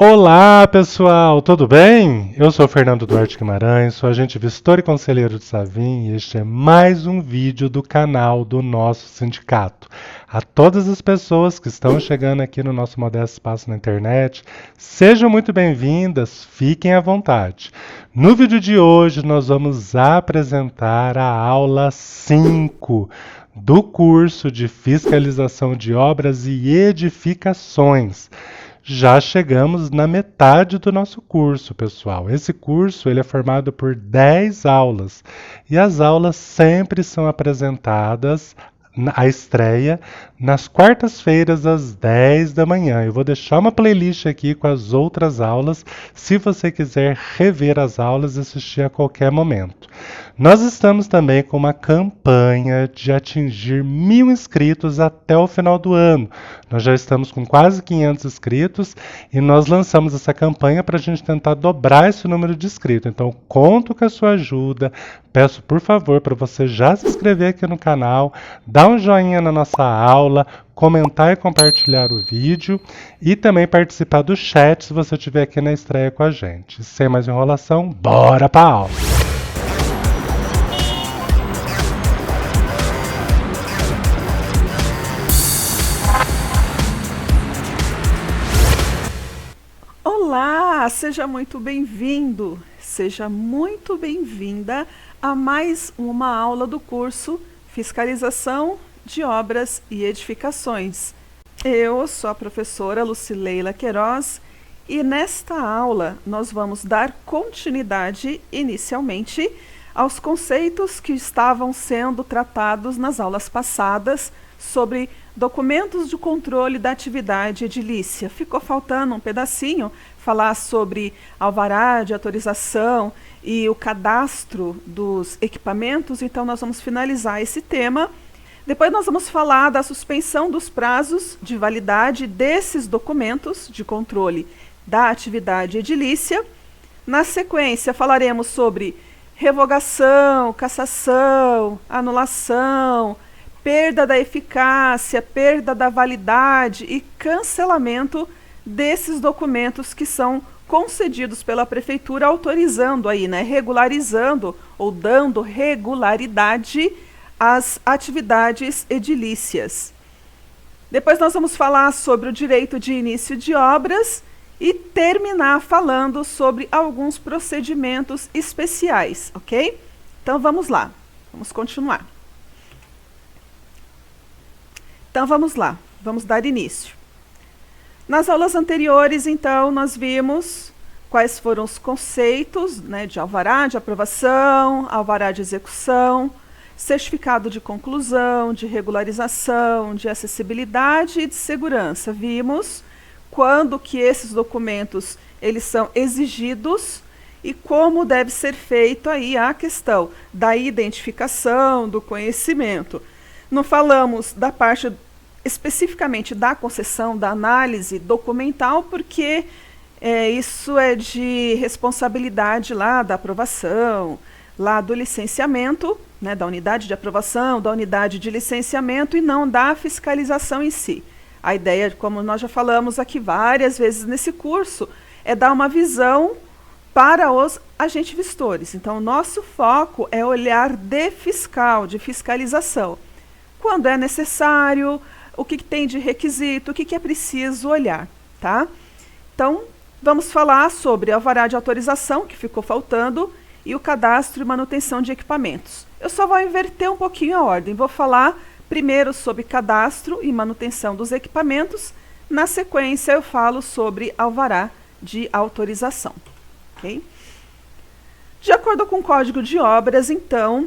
Olá, pessoal, tudo bem? Eu sou o Fernando Duarte Guimarães, sou agente vistor e conselheiro de Savim e este é mais um vídeo do canal do nosso sindicato. A todas as pessoas que estão chegando aqui no nosso modesto espaço na internet, sejam muito bem-vindas, fiquem à vontade. No vídeo de hoje, nós vamos apresentar a aula 5 do curso de Fiscalização de Obras e Edificações. Já chegamos na metade do nosso curso, pessoal. Esse curso ele é formado por 10 aulas e as aulas sempre são apresentadas a estreia nas quartas-feiras às 10 da manhã. Eu vou deixar uma playlist aqui com as outras aulas, se você quiser rever as aulas e assistir a qualquer momento. Nós estamos também com uma campanha de atingir 1.000 inscritos até o final do ano. Nós já estamos com quase 500 inscritos e nós lançamos essa campanha para a gente tentar dobrar esse número de inscritos. Então, conto com a sua ajuda. Peço, por favor, para você já se inscrever aqui no canal, dar um joinha na nossa aula, comentar e compartilhar o vídeo e também participar do chat se você estiver aqui na estreia com a gente. Sem mais enrolação, bora para a aula! Olá, seja muito bem-vindo, seja muito bem-vinda a mais uma aula do curso Fiscalização de Obras e Edificações. Eu sou a professora Lucileila Queiroz e nesta aula nós vamos dar continuidade inicialmente aos conceitos que estavam sendo tratados nas aulas passadas sobre documentos de controle da atividade edilícia. Ficou faltando um pedacinho falar sobre alvará de autorização e o cadastro dos equipamentos, então nós vamos finalizar esse tema. Depois nós vamos falar da suspensão dos prazos de validade desses documentos de controle da atividade edilícia. Na sequência falaremos sobre revogação, cassação, anulação, perda da eficácia, perda da validade e cancelamento desses documentos que são concedidos pela prefeitura, autorizando aí, regularizando ou dando regularidade às atividades edilícias. Depois nós vamos falar sobre o direito de início de obras e terminar falando sobre alguns procedimentos especiais, ok? Então vamos lá, vamos continuar. Então vamos lá, vamos dar início. Nas aulas anteriores, então, nós vimos quais foram os conceitos de alvará de aprovação, alvará de execução, certificado de conclusão, de regularização, de acessibilidade e de segurança. Vimos quando que esses documentos eles são exigidos e como deve ser feito aí a questão da identificação, do conhecimento. Não falamos da parte especificamente da concessão, da análise documental, porque isso é de responsabilidade lá da aprovação, lá do licenciamento, da unidade de aprovação, da unidade de licenciamento e não da fiscalização em si. A ideia, como nós já falamos aqui várias vezes nesse curso, é dar uma visão para os agentes vistores. Então, o nosso foco é olhar de fiscal, de fiscalização. Quando é necessário, o que tem de requisito, o que é preciso olhar, tá? Então, vamos falar sobre alvará de autorização, que ficou faltando, e o cadastro e manutenção de equipamentos. Eu só vou inverter um pouquinho a ordem. Vou falar primeiro sobre cadastro e manutenção dos equipamentos. Na sequência, eu falo sobre alvará de autorização, ok? De acordo com o Código de Obras, então,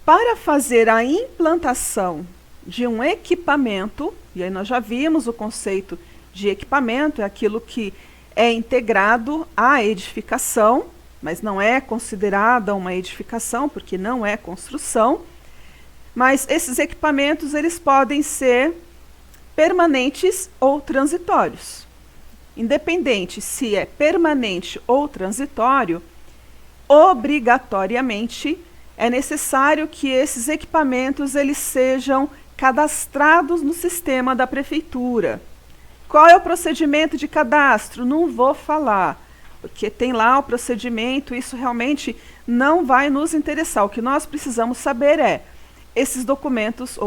para fazer a implantação de um equipamento, e aí nós já vimos o conceito de equipamento, é aquilo que é integrado à edificação, mas não é considerada uma edificação, porque não é construção. Mas esses equipamentos, eles podem ser permanentes ou transitórios. Independente se é permanente ou transitório, obrigatoriamente é necessário que esses equipamentos eles sejam cadastrados no sistema da prefeitura. Qual é o procedimento de cadastro? Não vou falar, porque tem lá o procedimento, isso realmente não vai nos interessar. O que nós precisamos saber é, esses documentos,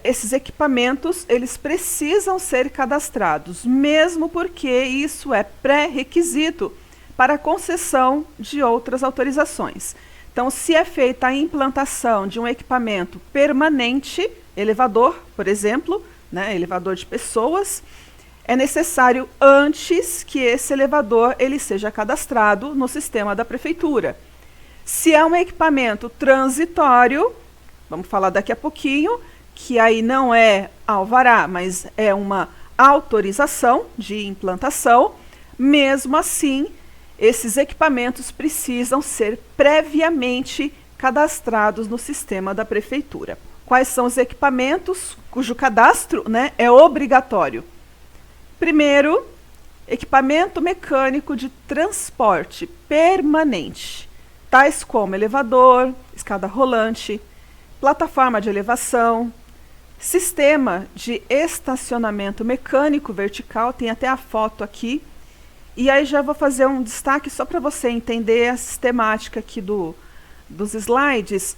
esses equipamentos, eles precisam ser cadastrados, mesmo porque isso é pré-requisito para a concessão de outras autorizações. Então, se é feita a implantação de um equipamento permanente, elevador, por exemplo, né, elevador de pessoas, é necessário antes que esse elevador ele seja cadastrado no sistema da prefeitura. Se é um equipamento transitório, vamos falar daqui a pouquinho, que aí não é alvará, mas é uma autorização de implantação, mesmo assim, esses equipamentos precisam ser previamente cadastrados no sistema da prefeitura. Quais são os equipamentos cujo cadastro, né, é obrigatório? Primeiro, equipamento mecânico de transporte permanente, tais como elevador, escada rolante, plataforma de elevação, sistema de estacionamento mecânico vertical, tem até a foto aqui. E aí já vou fazer um destaque só para você entender a sistemática aqui dos slides.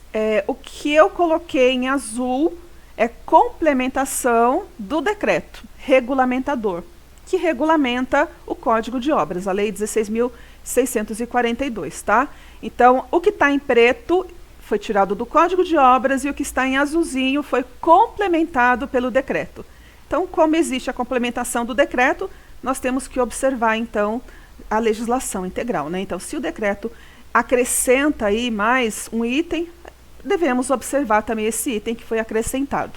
O que eu coloquei em azul é complementação do decreto regulamentador, que regulamenta o Código de Obras, a Lei 16.642, tá? Então, o que está em preto foi tirado do Código de Obras e o que está em azulzinho foi complementado pelo decreto. Então, como existe a complementação do decreto, nós temos que observar, então, a legislação integral, né? Então, se o decreto acrescenta aí mais um item, devemos observar também esse item que foi acrescentado.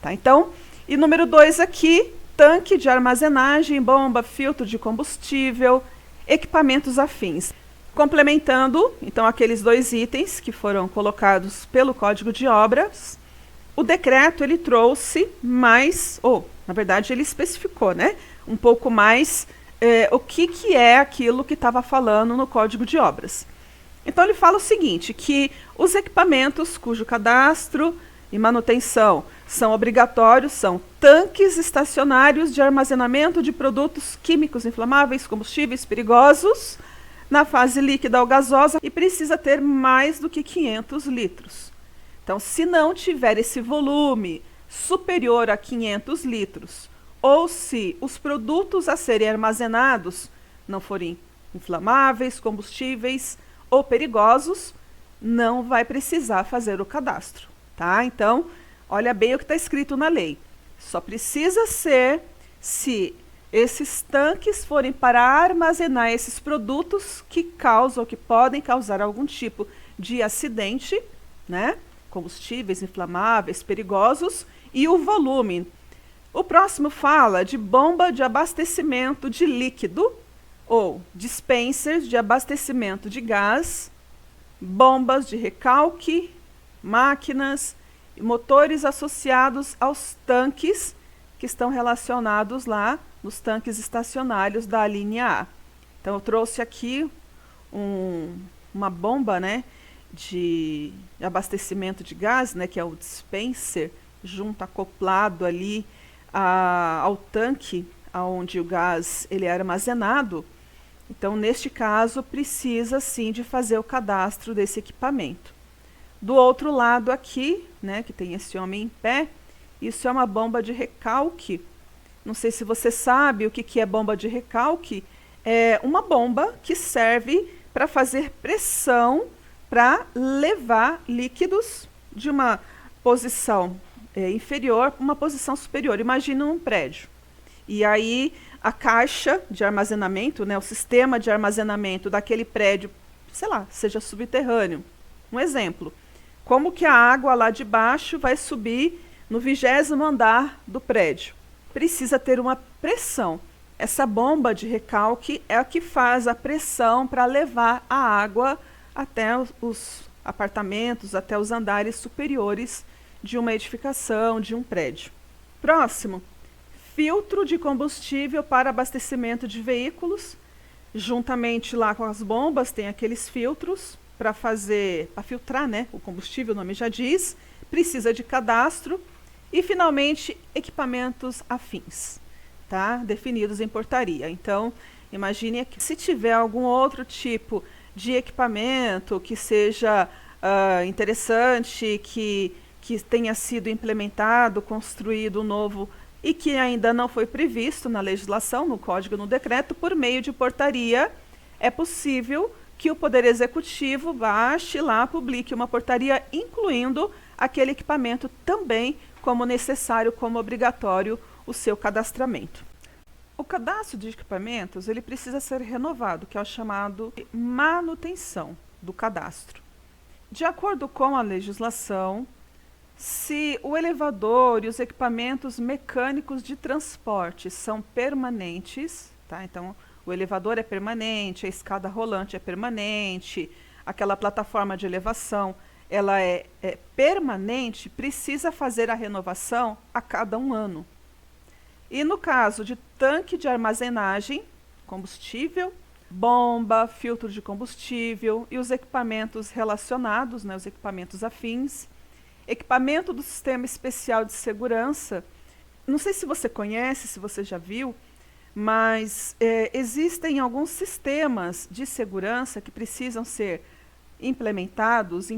Tá? Então, e número 2 aqui, tanque de armazenagem, bomba, filtro de combustível, equipamentos afins. Complementando, então, aqueles 2 itens que foram colocados pelo Código de Obras, o decreto ele trouxe mais, na verdade ele especificou, né, um pouco mais o que é aquilo que estava falando no Código de Obras. Então ele fala o seguinte, que os equipamentos cujo cadastro e manutenção são obrigatórios são tanques estacionários de armazenamento de produtos químicos inflamáveis, combustíveis perigosos, na fase líquida ou gasosa, e precisa ter mais do que 500 litros. Então, se não tiver esse volume superior a 500 litros, ou se os produtos a serem armazenados não forem inflamáveis, combustíveis ou perigosos, não vai precisar fazer o cadastro, tá? Então, olha bem o que está escrito na lei. Só precisa ser se esses tanques forem para armazenar esses produtos que causam ou que podem causar algum tipo de acidente, né? Combustíveis inflamáveis, perigosos, e o volume. O próximo fala de bomba de abastecimento de líquido ou dispensers de abastecimento de gás, bombas de recalque, máquinas e motores associados aos tanques que estão relacionados lá nos tanques estacionários da linha A. Então, eu trouxe aqui uma bomba, né, de abastecimento de gás, né, que é o dispenser, junto acoplado ali ao tanque onde o gás ele é armazenado. Então, neste caso, precisa sim de fazer o cadastro desse equipamento. Do outro lado aqui, né, que tem esse homem em pé, isso é uma bomba de recalque. Não sei se você sabe o que é bomba de recalque. É uma bomba que serve para fazer pressão para levar líquidos de uma posição inferior para uma posição superior. Imagina um prédio. E aí a caixa de armazenamento, né, o sistema de armazenamento daquele prédio, sei lá, seja subterrâneo. Um exemplo. Como que a água lá de baixo vai subir no 20º andar do prédio? Precisa ter uma pressão. Essa bomba de recalque é a que faz a pressão para levar a água até os apartamentos, até os andares superiores de uma edificação, de um prédio. Próximo, filtro de combustível para abastecimento de veículos. Juntamente lá com as bombas tem aqueles filtros para filtrar, né, o combustível, o nome já diz. Precisa de cadastro. E, finalmente, equipamentos afins. tá? Definidos em portaria. Então, imagine que se tiver algum outro tipo de equipamento que seja interessante, que tenha sido implementado, construído novo e que ainda não foi previsto na legislação, no código, no decreto, por meio de portaria, é possível que o Poder Executivo baixe lá, publique uma portaria incluindo aquele equipamento também como necessário, como obrigatório, o seu cadastramento. O cadastro de equipamentos ele precisa ser renovado, que é o chamado de manutenção do cadastro. De acordo com a legislação, se o elevador e os equipamentos mecânicos de transporte são permanentes, tá? Então, o elevador é permanente, a escada rolante é permanente, aquela plataforma de elevação ela é permanente, precisa fazer a renovação a cada 1 ano. E no caso de tanque de armazenagem, combustível, bomba, filtro de combustível e os equipamentos relacionados, né, os equipamentos afins, equipamento do Sistema Especial de Segurança, não sei se você conhece, se você já viu, mas existem alguns sistemas de segurança que precisam ser implantados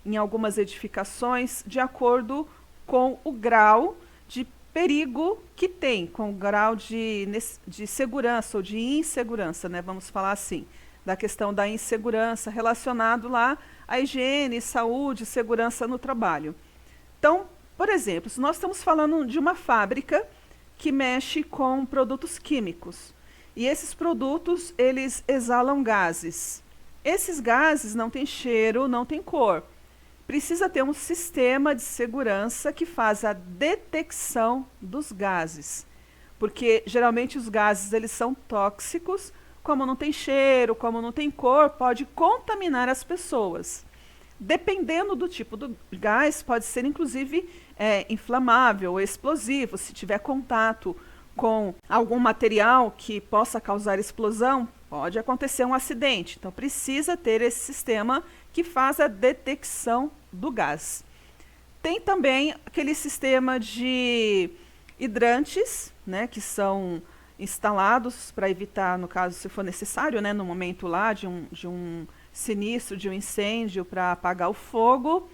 em algumas edificações de acordo com o grau de perigo que tem, com o grau de segurança ou de insegurança, né? Vamos falar assim, da questão da insegurança relacionado lá à higiene, saúde, segurança no trabalho. Então, por exemplo, se nós estamos falando de uma fábrica que mexe com produtos químicos, e esses produtos, eles exalam gases. Esses gases não têm cheiro, não têm cor. Precisa ter um sistema de segurança que faz a detecção dos gases. Porque geralmente os gases eles são tóxicos, como não tem cheiro, como não tem cor, pode contaminar as pessoas. Dependendo do tipo do gás, pode ser inclusive inflamável ou explosivo. Se tiver contato com algum material que possa causar explosão, pode acontecer um acidente. Então precisa ter esse sistema que faz a detecção do gás. Tem também aquele sistema de hidrantes, né, que são instalados para evitar, no caso, se for necessário, né, no momento lá de um sinistro, de um incêndio, para apagar o fogo.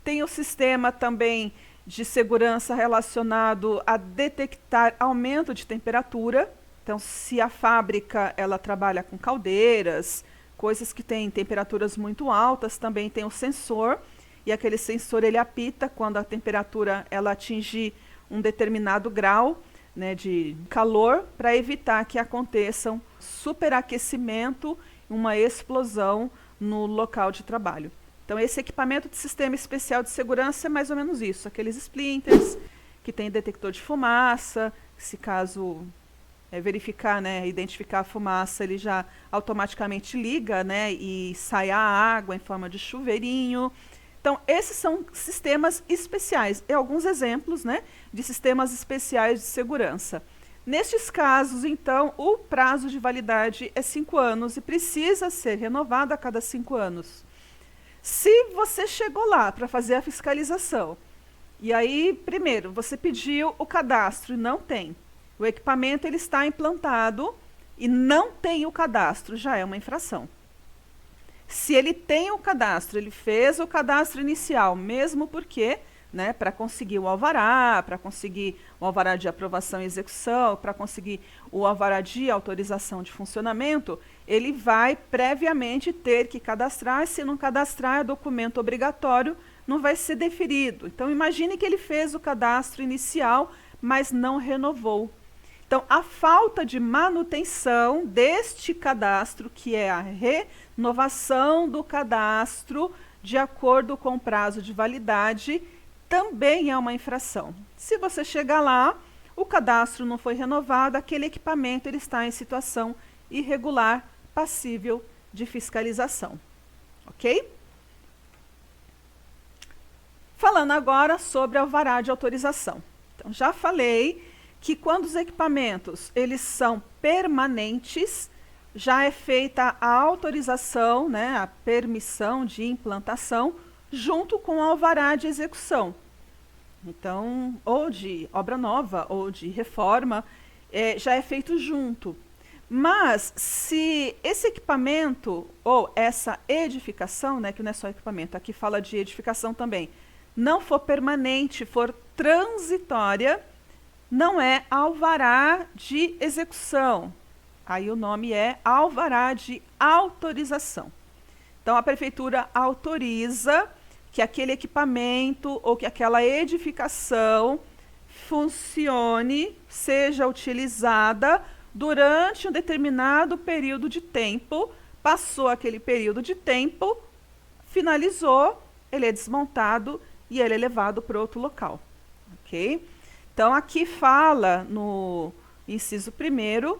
Tem o sistema também de segurança relacionado a detectar aumento de temperatura. Então, se a fábrica ela trabalha com caldeiras, coisas que têm temperaturas muito altas, também tem o sensor, e aquele sensor ele apita quando a temperatura ela atingir um determinado grau, né, de calor, para evitar que aconteça um superaquecimento, uma explosão no local de trabalho. Então, esse equipamento de sistema especial de segurança é mais ou menos isso, aqueles splinters que tem detector de fumaça, se caso verificar, né, identificar a fumaça, ele já automaticamente liga, né, e sai a água em forma de chuveirinho. Então, esses são sistemas especiais. E alguns exemplos, né, de sistemas especiais de segurança. Nestes casos, então, o prazo de validade é 5 anos e precisa ser renovado a cada 5 anos. Se você chegou lá para fazer a fiscalização, e aí, primeiro, você pediu o cadastro e não tem, o equipamento ele está implantado e não tem o cadastro, já é uma infração. Se ele tem o cadastro, ele fez o cadastro inicial, mesmo porque, né, para conseguir o alvará, para conseguir o alvará de aprovação e execução, para conseguir o alvará de autorização de funcionamento, ele vai previamente ter que cadastrar. Se não cadastrar, é documento obrigatório, não vai ser deferido. Então, imagine que ele fez o cadastro inicial, mas não renovou. Então, a falta de manutenção deste cadastro, que é a renovação do cadastro de acordo com o prazo de validade, também é uma infração. Se você chegar lá, o cadastro não foi renovado, aquele equipamento ele está em situação irregular, passível de fiscalização. Ok? Falando agora sobre alvará de autorização. Então, já falei que quando os equipamentos eles são permanentes, já é feita a autorização, né, a permissão de implantação, junto com o alvará de execução. Então, ou de obra nova ou de reforma, já é feito junto. Mas se esse equipamento ou essa edificação, né, que não é só equipamento, aqui fala de edificação também, não for permanente, for transitória, não é alvará de execução. Aí o nome é alvará de autorização. Então a prefeitura autoriza que aquele equipamento ou que aquela edificação funcione, seja utilizada durante um determinado período de tempo. Passou aquele período de tempo, finalizou, ele é desmontado e ele é levado para outro local. Ok? Então aqui fala no inciso 1º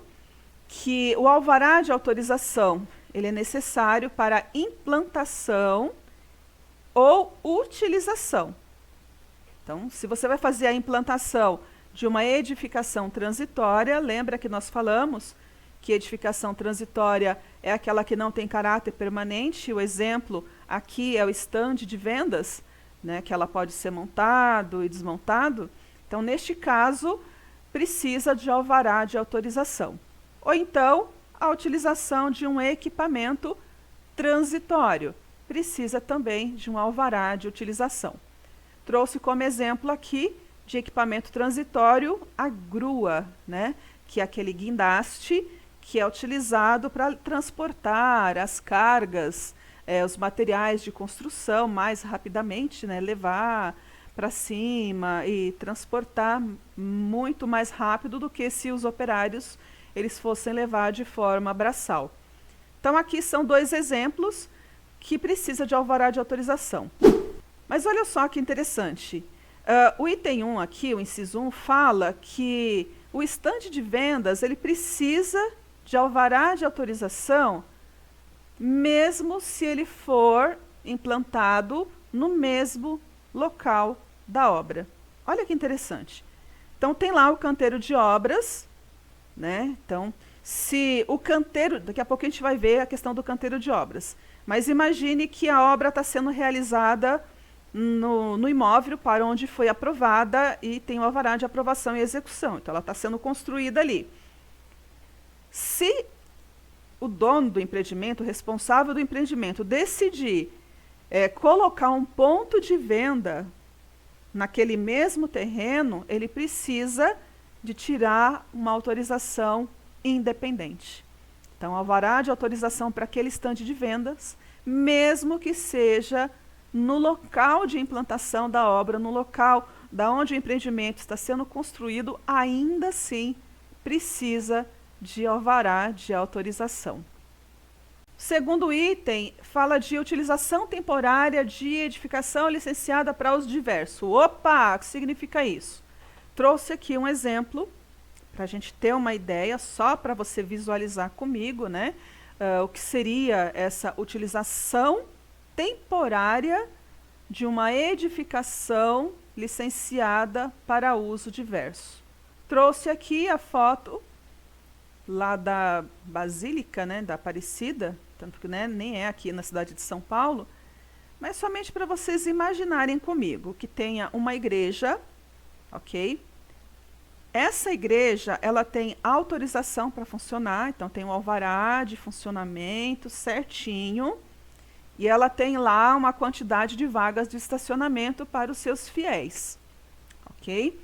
que o alvará de autorização ele é necessário para implantação ou utilização. Então, se você vai fazer a implantação de uma edificação transitória, lembra que nós falamos que edificação transitória é aquela que não tem caráter permanente. O exemplo aqui é o estande de vendas, né, que ela pode ser montado e desmontado. Então, neste caso, precisa de alvará de autorização. Ou então, a utilização de um equipamento transitório precisa também de um alvará de utilização. Trouxe como exemplo aqui de equipamento transitório a grua, né? Que é aquele guindaste que é utilizado para transportar as cargas, os materiais de construção mais rapidamente, né? Levar para cima e transportar muito mais rápido do que se os operários eles fossem levar de forma braçal. Então aqui são 2 exemplos que precisa de alvará de autorização. Mas olha só que interessante. O item 1 aqui, o inciso 1, fala que o estande de vendas ele precisa de alvará de autorização mesmo se ele for implantado no mesmo local da obra. Olha que interessante. Então tem lá o canteiro de obras, né? Então, se o canteiro, daqui a pouco a gente vai ver a questão do canteiro de obras, mas imagine que a obra está sendo realizada no imóvel para onde foi aprovada e tem o alvará de aprovação e execução. Então, ela está sendo construída ali. Se o dono do empreendimento, o responsável do empreendimento, decidir colocar um ponto de venda naquele mesmo terreno, ele precisa de tirar uma autorização independente. Então, alvará de autorização para aquele estande de vendas, mesmo que seja no local de implantação da obra, no local da onde o empreendimento está sendo construído, ainda assim precisa de alvará de autorização. O segundo item fala de utilização temporária de edificação licenciada para uso diverso. Opa, o que significa isso? Trouxe aqui um exemplo para a gente ter uma ideia, só para você visualizar comigo, né? O que seria essa utilização temporária de uma edificação licenciada para uso diverso. Trouxe aqui a foto lá da Basílica, né, da Aparecida, tanto que, né, nem é aqui na cidade de São Paulo, mas somente para vocês imaginarem comigo que tenha uma igreja, ok? Essa igreja, ela tem autorização para funcionar, então tem um alvará de funcionamento certinho, e ela tem lá uma quantidade de vagas de estacionamento para os seus fiéis, ok?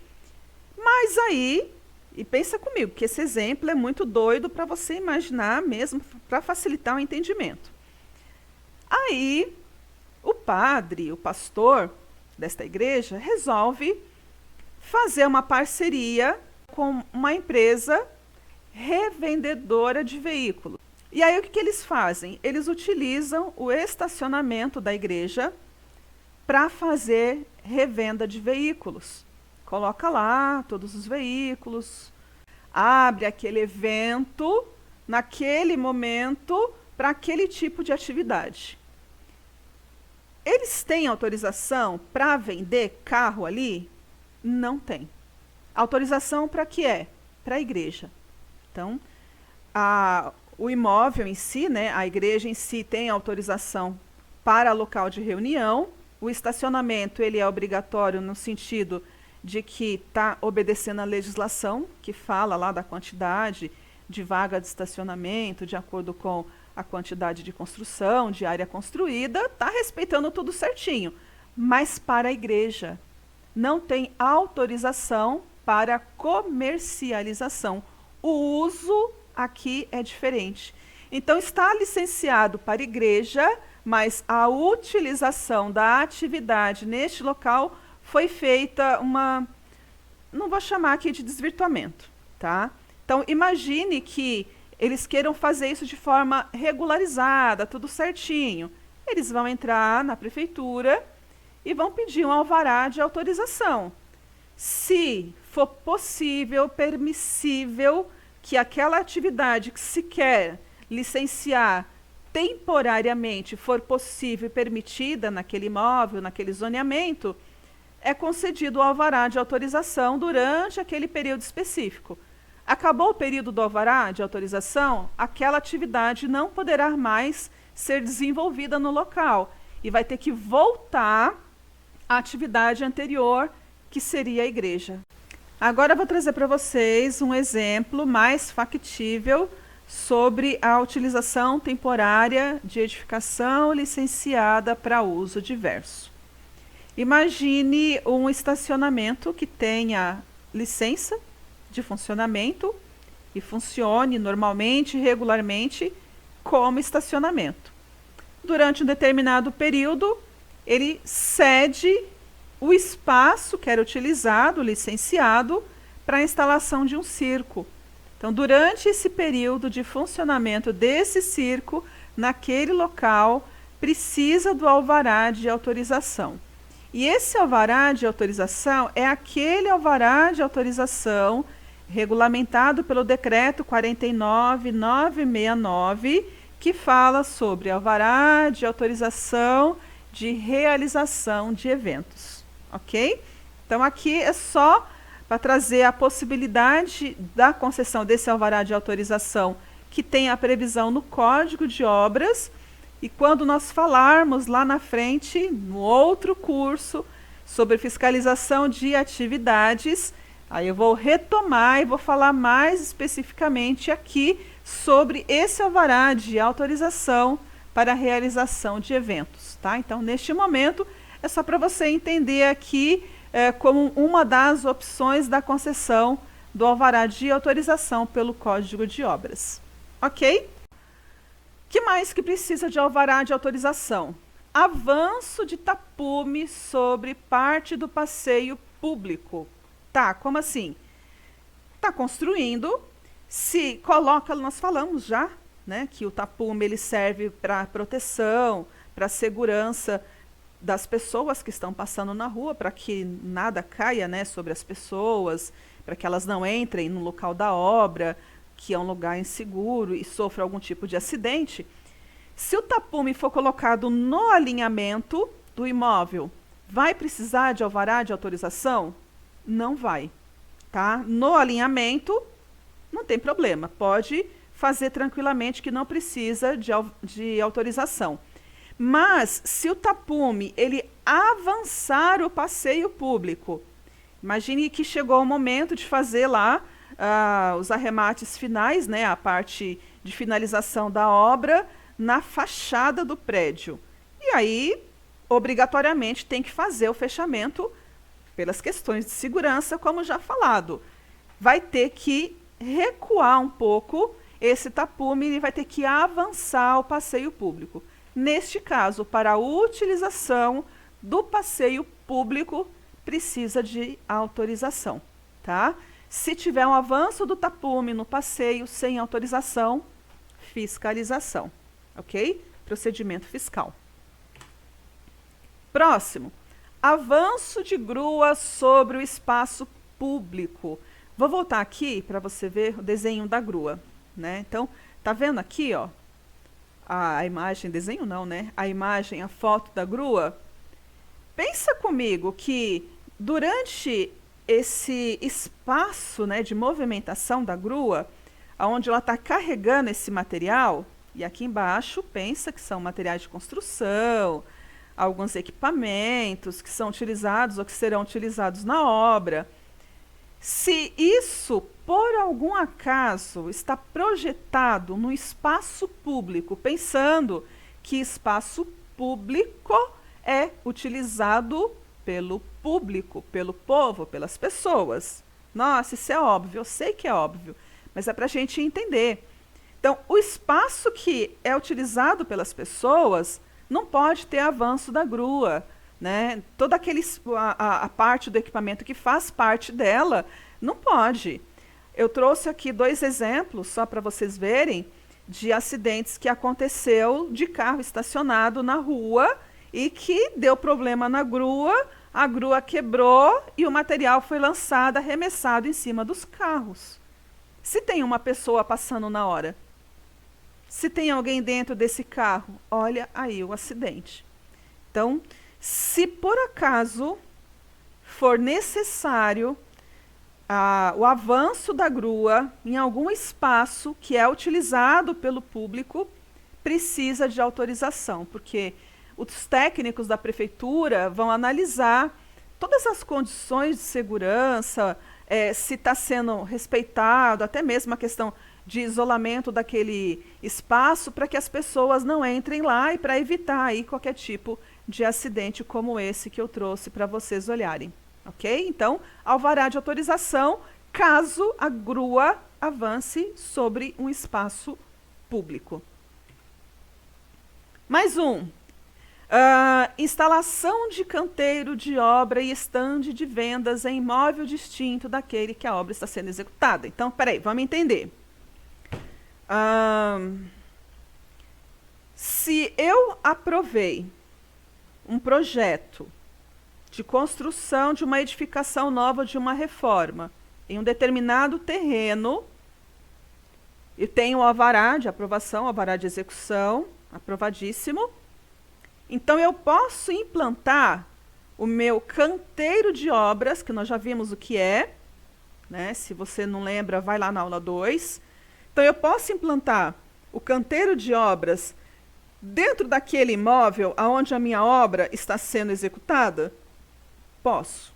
Mas aí, e pensa comigo, que esse exemplo é muito doido para você imaginar mesmo, para facilitar o entendimento. Aí, o padre, o pastor desta igreja, resolve fazer uma parceria com uma empresa revendedora de veículos. E aí o que eles fazem? Eles utilizam o estacionamento da igreja para fazer revenda de veículos. Coloca lá todos os veículos, abre aquele evento naquele momento para aquele tipo de atividade. Eles têm autorização para vender carro ali? Não tem. Autorização para que é? Para a igreja. Então, o imóvel em si, né, a igreja em si tem autorização para local de reunião, O estacionamento ele é obrigatório no sentido de que está obedecendo a legislação, que fala lá da quantidade de vaga de estacionamento, de acordo com a quantidade de construção, de área construída, está respeitando tudo certinho. Mas para a igreja, não tem autorização para comercialização. O uso aqui é diferente. Então, está licenciado para igreja, mas a utilização da atividade neste local foi feita não vou chamar aqui de desvirtuamento, tá? Então, imagine que eles queiram fazer isso de forma regularizada, tudo certinho. Eles vão entrar na prefeitura e vão pedir um alvará de autorização. Se for possível, permissível, que aquela atividade que se quer licenciar temporariamente for possível e permitida naquele imóvel, naquele zoneamento, é concedido o alvará de autorização durante aquele período específico. Acabou o período do alvará de autorização, aquela atividade não poderá mais ser desenvolvida no local e vai ter que voltar à atividade anterior, que seria a igreja. Agora eu vou trazer para vocês um exemplo mais factível sobre a utilização temporária de edificação licenciada para uso diverso. Imagine um estacionamento que tenha licença de funcionamento e funcione normalmente, regularmente, como estacionamento. Durante um determinado período, ele cede o espaço que era utilizado, licenciado, para a instalação de um circo. Então, durante esse período de funcionamento desse circo, naquele local, precisa do alvará de autorização. E esse alvará de autorização é aquele alvará de autorização regulamentado pelo decreto 49.969, que fala sobre alvará de autorização de realização de eventos, ok? Então, aqui é só para trazer a possibilidade da concessão desse alvará de autorização, que tem a previsão no Código de Obras, e quando nós falarmos lá na frente, no outro curso, sobre fiscalização de atividades, aí eu vou retomar e vou falar mais especificamente aqui sobre esse alvará de autorização para a realização de eventos, tá? Então, neste momento, é só para você entender aqui como uma das opções da concessão do alvará de autorização pelo Código de Obras. Ok? Que mais que precisa de alvará de autorização? Avanço de tapume sobre parte do passeio público. Tá, como assim? Tá construindo, se coloca, nós falamos já, né, que o tapume ele serve para proteção, para segurança das pessoas que estão passando na rua, para que nada caia, né, sobre as pessoas, para que elas não entrem no local da obra, que é um lugar inseguro e sofra algum tipo de acidente. Se o tapume for colocado no alinhamento do imóvel, vai precisar de alvará de autorização? Não vai, tá? No alinhamento, não tem problema, pode fazer tranquilamente que não precisa de autorização. Mas, se o tapume ele avançar o passeio público, imagine que chegou o momento de fazer lá os arremates finais, né, a parte de finalização da obra na fachada do prédio. E aí, obrigatoriamente, tem que fazer o fechamento pelas questões de segurança, como já falado. Vai ter que recuar um pouco esse tapume e vai ter que avançar o passeio público. Neste caso, para a utilização do passeio público, precisa de autorização, tá? Se tiver um avanço do tapume no passeio sem autorização, fiscalização, ok? Procedimento fiscal. Próximo, avanço de grua sobre o espaço público. Vou voltar aqui para você ver o desenho da grua, né? Então, tá vendo aqui, ó, a imagem, desenho não, né? A imagem, a foto da grua. Pensa comigo que durante esse espaço, né, de movimentação da grua, onde ela está carregando esse material, e aqui embaixo pensa que são materiais de construção, alguns equipamentos que são utilizados ou que serão utilizados na obra. Se isso, por algum acaso, está projetado no espaço público, pensando que espaço público é utilizado pelo público, pelo povo, pelas pessoas. Nossa, isso é óbvio, eu sei que é óbvio, mas é para a gente entender. Então, o espaço que é utilizado pelas pessoas não pode ter avanço da grua, né? Toda a parte do equipamento que faz parte dela não pode. Eu trouxe aqui 2 exemplos, só para vocês verem, de acidentes que aconteceu de carro estacionado na rua e que deu problema na grua, a grua quebrou e o material foi lançado, arremessado em cima dos carros. Se tem uma pessoa passando na hora, se tem alguém dentro desse carro, olha aí o acidente. Então, se por acaso for necessário o avanço da grua em algum espaço que é utilizado pelo público, precisa de autorização, porque os técnicos da prefeitura vão analisar todas as condições de segurança, se está sendo respeitado, até mesmo a questão de isolamento daquele espaço, para que as pessoas não entrem lá e para evitar aí qualquer tipo de acidente como esse que eu trouxe para vocês olharem. Ok? Então, alvará de autorização, caso a grua avance sobre um espaço público. Mais um. Instalação de canteiro de obra e estande de vendas em imóvel distinto daquele que a obra está sendo executada. Então, peraí, vamos entender. Se eu aprovei um projeto de construção de uma edificação nova, de uma reforma, em um determinado terreno, e tenho o alvará de aprovação, alvará de execução, aprovadíssimo, então eu posso implantar o meu canteiro de obras, que nós já vimos o que é, né? Se você não lembra, vai lá na aula 2. Então eu posso implantar o canteiro de obras dentro daquele imóvel onde a minha obra está sendo executada? Posso.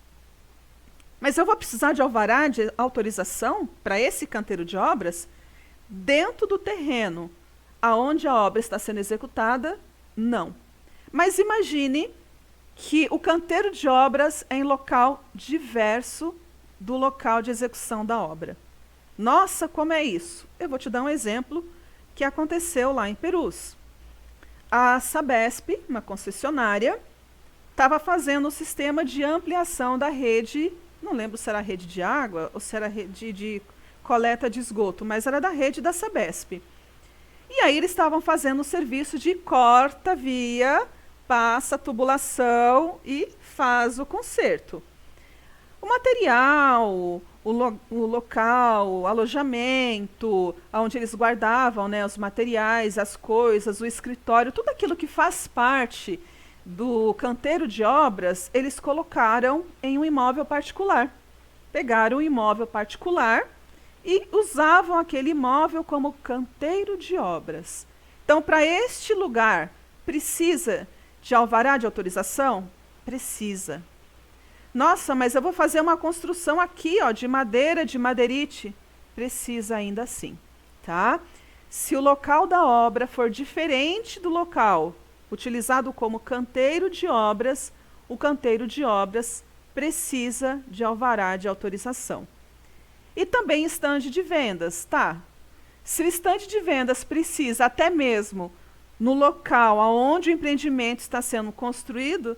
Mas eu vou precisar de alvará de autorização para esse canteiro de obras dentro do terreno aonde a obra está sendo executada? Não. Mas imagine que o canteiro de obras é em local diverso do local de execução da obra. Nossa, como é isso? Eu vou te dar um exemplo que aconteceu lá em Perus. A Sabesp, uma concessionária, estava fazendo um sistema de ampliação da rede, não lembro se era a rede de água ou se era a rede de coleta de esgoto, mas era da rede da Sabesp. E aí eles estavam fazendo o serviço de corta via, passa a tubulação e faz o conserto. O material, o local, o alojamento, onde eles guardavam, né, os materiais, as coisas, o escritório, tudo aquilo que faz parte do canteiro de obras, eles colocaram em um imóvel particular. Pegaram um imóvel particular e usavam aquele imóvel como canteiro de obras. Então, para este lugar, precisa de alvará de autorização? Precisa. Nossa, mas eu vou fazer uma construção aqui, ó, de madeira, de madeirite. Precisa ainda assim, tá? Se o local da obra for diferente do local utilizado como canteiro de obras, o canteiro de obras precisa de alvará de autorização. E também estande de vendas, tá? Se o estande de vendas precisa até mesmo no local onde o empreendimento está sendo construído,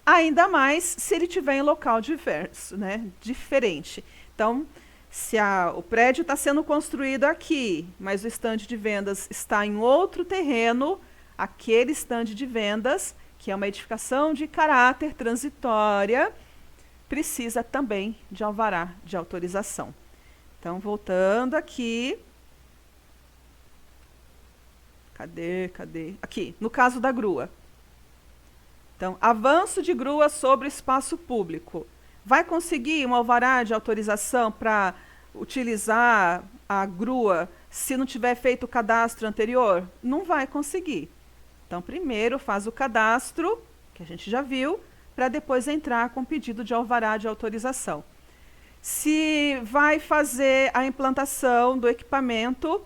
ainda mais se ele tiver em local diverso, né? Diferente. Então, se o prédio está sendo construído aqui, mas o estande de vendas está em outro terreno, aquele estande de vendas, que é uma edificação de caráter transitória, precisa também de alvará de autorização. Então, voltando aqui. Cadê? Aqui, no caso da grua. Então, avanço de grua sobre o espaço público. Vai conseguir um alvará de autorização para utilizar a grua se não tiver feito o cadastro anterior? Não vai conseguir. Então, primeiro faz o cadastro que a gente já viu, para depois entrar com pedido de alvará de autorização. Se vai fazer a implantação do equipamento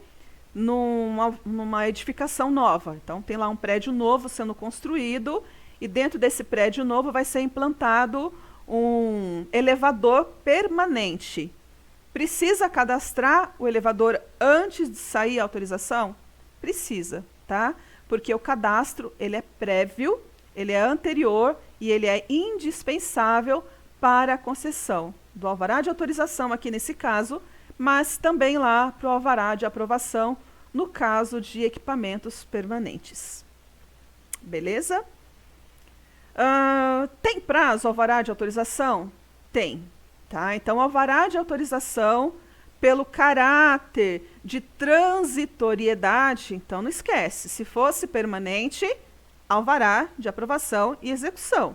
numa edificação nova. Então, tem lá um prédio novo sendo construído e dentro desse prédio novo vai ser implantado um elevador permanente. Precisa cadastrar o elevador antes de sair a autorização? Precisa, tá? Porque o cadastro, ele é prévio, ele é anterior e ele é indispensável para a concessão do alvará de autorização aqui nesse caso, mas também lá para o alvará de aprovação no caso de equipamentos permanentes. Beleza? Tem prazo alvará de autorização? Tem. Tá? Então, o alvará de autorização, pelo caráter de transitoriedade, então não esquece, se fosse permanente, alvará de aprovação e execução.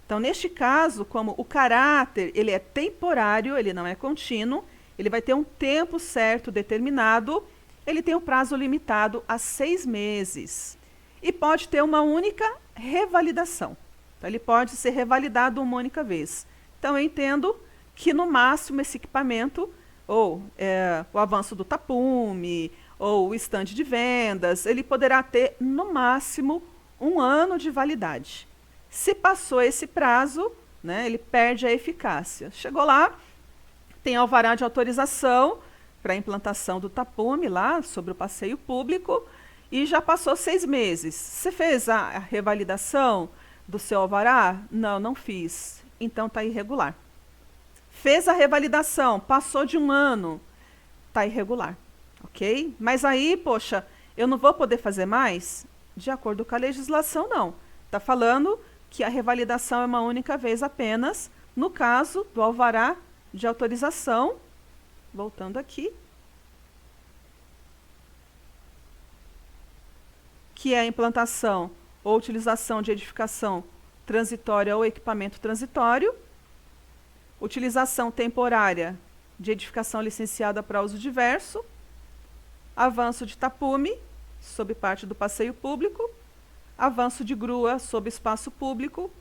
Então, neste caso, como o caráter ele é temporário, ele não é contínuo, ele vai ter um tempo certo determinado, ele tem um prazo limitado a 6 meses. E pode ter uma única revalidação. Então, ele pode ser revalidado uma única vez. Então, eu entendo que, no máximo, esse equipamento, ou o avanço do tapume, ou o estande de vendas, ele poderá ter, no máximo, 1 ano de validade. Se passou esse prazo, né, ele perde a eficácia. Chegou lá, tem alvará de autorização para a implantação do tapume lá, sobre o passeio público, e já passou 6 meses. Você fez a revalidação do seu alvará? Não, não fiz. Então está irregular. Fez a revalidação, passou de 1 ano, está irregular, ok? Mas aí, poxa, eu não vou poder fazer mais? De acordo com a legislação, não. Está falando que a revalidação é uma única vez apenas, no caso do alvará de autorização. Voltando aqui. Que é a implantação ou utilização de edificação transitória ou equipamento transitório. Utilização temporária de edificação licenciada para uso diverso. Avanço de tapume, sob parte do passeio público. Avanço de grua sob espaço público.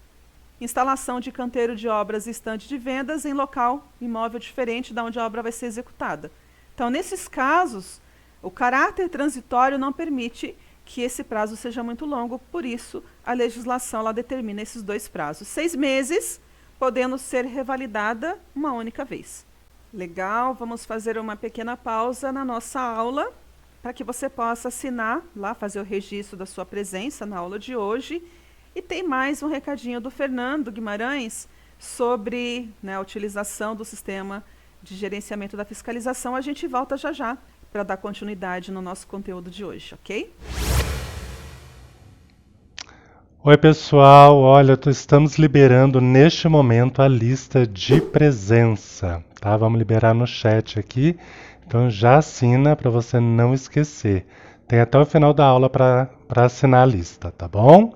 Instalação de canteiro de obras e estande de vendas em local imóvel diferente da onde a obra vai ser executada. Então, nesses casos, o caráter transitório não permite que esse prazo seja muito longo, por isso a legislação ela determina esses 2 prazos. 6 meses, podendo ser revalidada uma única vez. Legal, vamos fazer uma pequena pausa na nossa aula, para que você possa assinar lá, fazer o registro da sua presença na aula de hoje. E tem mais um recadinho do Fernando Guimarães sobre, né, a utilização do sistema de gerenciamento da fiscalização. A gente volta já já para dar continuidade no nosso conteúdo de hoje, ok? Oi, pessoal. Olha, estamos liberando neste momento a lista de presença, tá? Vamos liberar no chat aqui. Então já assina para você não esquecer. Tem até o final da aula para assinar a lista, tá bom?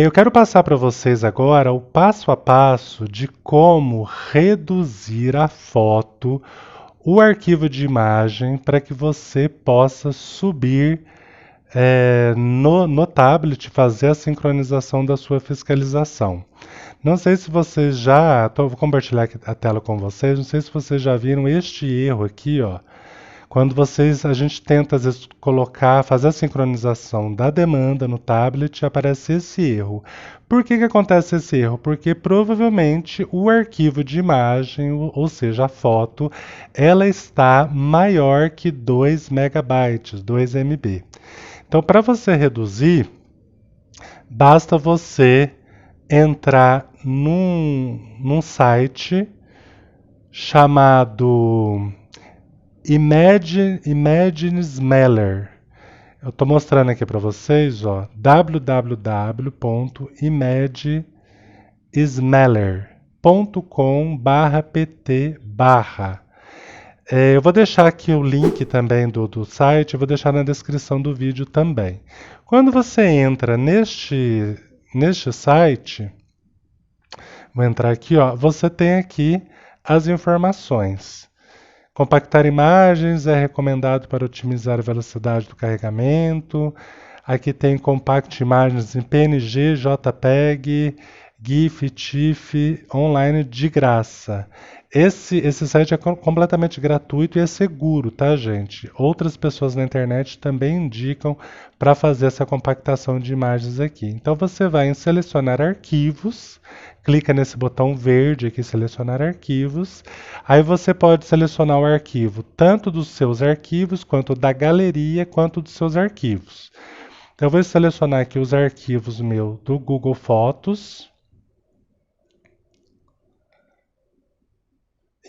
Eu quero passar para vocês agora o passo a passo de como reduzir a foto, o arquivo de imagem, para que você possa subir no tablet, fazer a sincronização da sua fiscalização. Não sei se vocês já... vou compartilhar aqui a tela com vocês. Não sei se vocês já viram este erro aqui, ó. Quando a gente tenta, às vezes, fazer a sincronização da demanda no tablet, aparece esse erro. Por que acontece esse erro? Porque provavelmente o arquivo de imagem, ou seja, a foto, ela está maior que 2 megabytes, 2 MB. Então, para você reduzir, basta você entrar num site chamado ImageSmeller. Eu estou mostrando aqui para vocês, ó, www.imagesmeller.com/pt/. Eu vou deixar aqui o link também do site, eu vou deixar na descrição do vídeo também. Quando você entra neste site, vou entrar aqui, ó, você tem aqui as informações. Compactar imagens é recomendado para otimizar a velocidade do carregamento. Aqui tem Compact Imagens em PNG, JPEG, GIF, TIFF, online de graça. Esse site é completamente gratuito e é seguro, tá, gente? Outras pessoas na internet também indicam para fazer essa compactação de imagens aqui. Então você vai em selecionar arquivos, clica nesse botão verde aqui, selecionar arquivos. Aí você pode selecionar o arquivo tanto dos seus arquivos, quanto da galeria, quanto dos seus arquivos. Então eu vou selecionar aqui os arquivos meu do Google Fotos.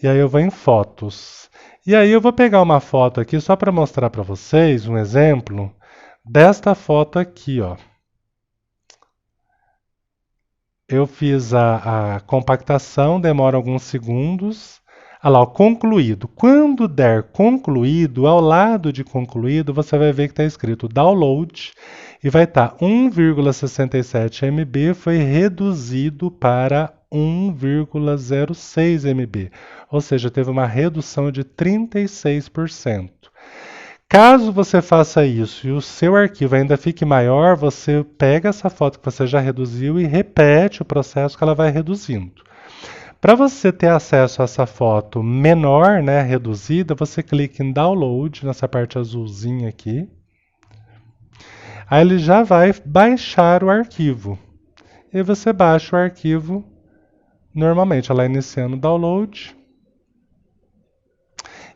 E aí eu vou em fotos. E aí eu vou pegar uma foto aqui só para mostrar para vocês um exemplo desta foto aqui, ó. Eu fiz a compactação, demora alguns segundos. Olha lá, ó, concluído. Quando der concluído, ao lado de concluído, você vai ver que está escrito download e vai estar 1,67 MB foi reduzido para 1,06 MB, ou seja, teve uma redução de 36%. Caso você faça isso e o seu arquivo ainda fique maior, você pega essa foto que você já reduziu e repete o processo que ela vai reduzindo. Para você ter acesso a essa foto menor, né, reduzida, você clica em Download, nessa parte azulzinha aqui. Aí ele já vai baixar o arquivo. E você baixa o arquivo normalmente, ela iniciando o download.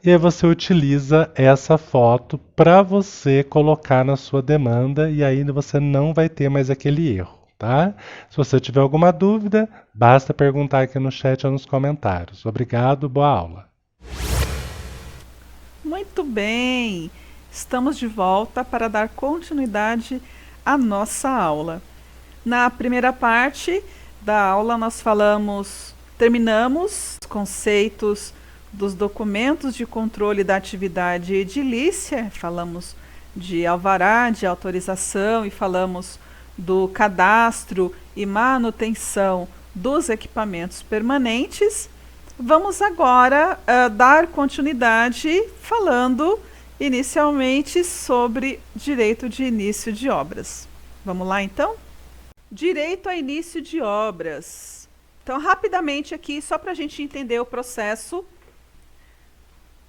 E aí você utiliza essa foto para você colocar na sua demanda e aí você não vai ter mais aquele erro, tá? Se você tiver alguma dúvida, basta perguntar aqui no chat ou nos comentários. Obrigado, boa aula. Muito bem! Estamos de volta para dar continuidade à nossa aula. Na primeira parte da aula nós terminamos os conceitos dos documentos de controle da atividade edilícia, falamos de alvará, de autorização e falamos do cadastro e manutenção dos equipamentos permanentes. Vamos agora dar continuidade falando inicialmente sobre direito de início de obras. Vamos lá então? Direito a início de obras. Então, rapidamente aqui, só para a gente entender o processo,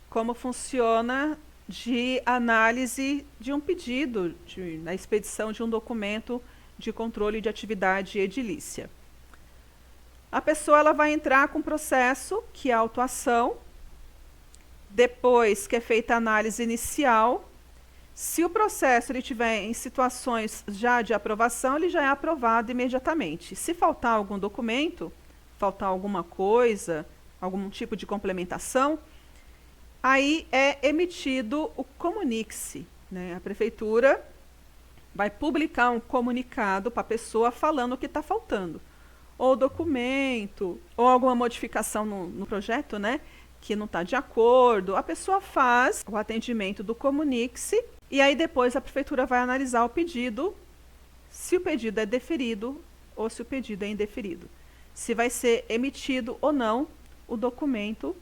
como funciona de análise de um pedido, na expedição de um documento de controle de atividade edilícia. A pessoa ela vai entrar com o processo, que é a autuação, depois que é feita a análise inicial. Se o processo ele estiver em situações já de aprovação, ele já é aprovado imediatamente. Se faltar algum documento, faltar alguma coisa, algum tipo de complementação, aí é emitido o comunique-se, né? A prefeitura vai publicar um comunicado para a pessoa falando o que está faltando. Ou documento, ou alguma modificação no projeto, né? Que não está de acordo. A pessoa faz o atendimento do comunique-se e aí depois a prefeitura vai analisar o pedido, se o pedido é deferido ou se o pedido é indeferido. Se vai ser emitido ou não o documento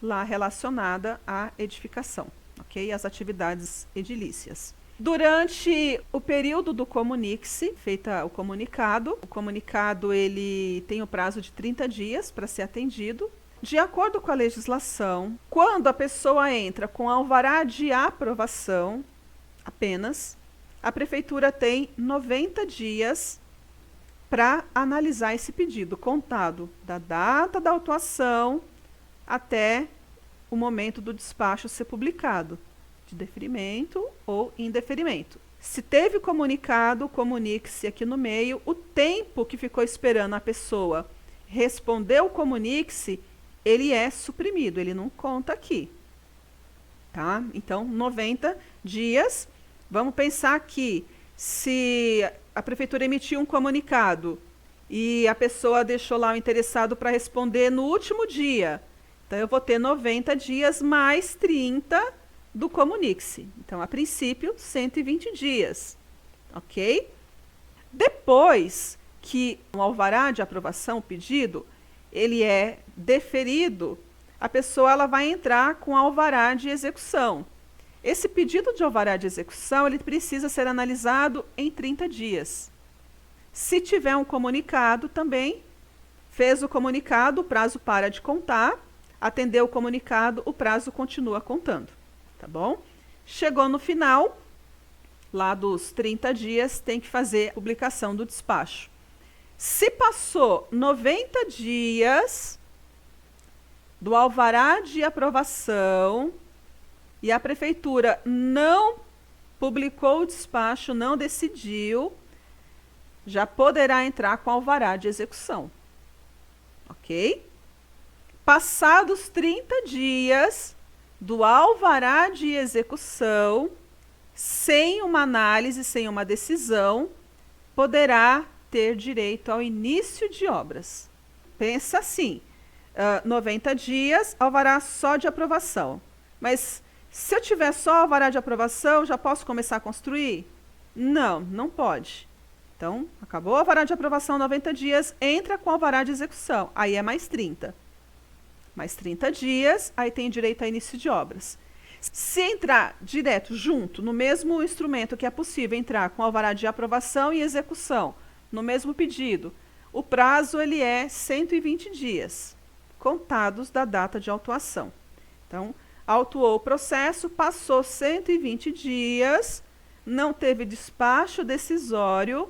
lá relacionada à edificação, ok? As atividades edilícias. Durante o período do comunique-se, feita o comunicado ele tem o prazo de 30 dias para ser atendido. De acordo com a legislação, quando a pessoa entra com alvará de aprovação apenas, a prefeitura tem 90 dias para analisar esse pedido, contado da data da autuação até o momento do despacho ser publicado, de deferimento ou indeferimento. Se teve comunicado, comunique-se aqui no meio. O tempo que ficou esperando a pessoa responder o comunique-se, ele é suprimido, ele não conta aqui. Tá? Então, 90 dias. Vamos pensar que se a prefeitura emitiu um comunicado e a pessoa deixou lá o interessado para responder no último dia, então eu vou ter 90 dias mais 30 do comunique-se. Então, a princípio, 120 dias. Ok? Depois que o alvará de aprovação, o pedido, ele é deferido, a pessoa ela vai entrar com alvará de execução. Esse pedido de alvará de execução, ele precisa ser analisado em 30 dias. Se tiver um comunicado também, fez o comunicado, o prazo para de contar, atendeu o comunicado, o prazo continua contando, tá bom? Chegou no final, lá dos 30 dias, tem que fazer a publicação do despacho. Se passou 90 dias do alvará de aprovação e a prefeitura não publicou o despacho, não decidiu, já poderá entrar com alvará de execução. Ok? Passados 30 dias do alvará de execução, sem uma análise, sem uma decisão, poderá ter direito ao início de obras. Pensa assim, 90 dias, alvará só de aprovação. Mas se eu tiver só alvará de aprovação, já posso começar a construir? Não, não pode. Então, acabou o alvará de aprovação, 90 dias, entra com alvará de execução. Aí é mais 30. Mais 30 dias, aí tem direito a início de obras. Se entrar direto, junto, no mesmo instrumento que é possível entrar com alvará de aprovação e execução, no mesmo pedido, o prazo ele é 120 dias, contados da data de autuação. Então, autuou o processo, passou 120 dias, não teve despacho decisório,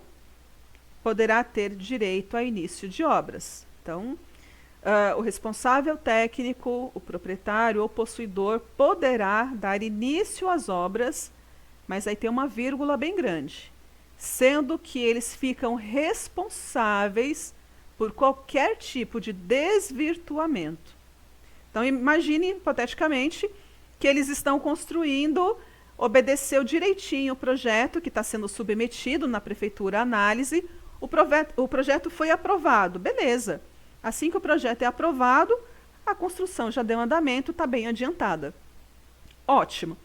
poderá ter direito a início de obras. Então, o responsável técnico, o proprietário ou possuidor poderá dar início às obras, mas aí tem uma vírgula bem grande, sendo que eles ficam responsáveis por qualquer tipo de desvirtuamento. Então, imagine, hipoteticamente, que eles estão construindo, obedeceu direitinho o projeto que está sendo submetido na prefeitura à análise, o projeto foi aprovado, beleza. Assim que o projeto é aprovado, a construção já deu andamento, está bem adiantada. Ótimo.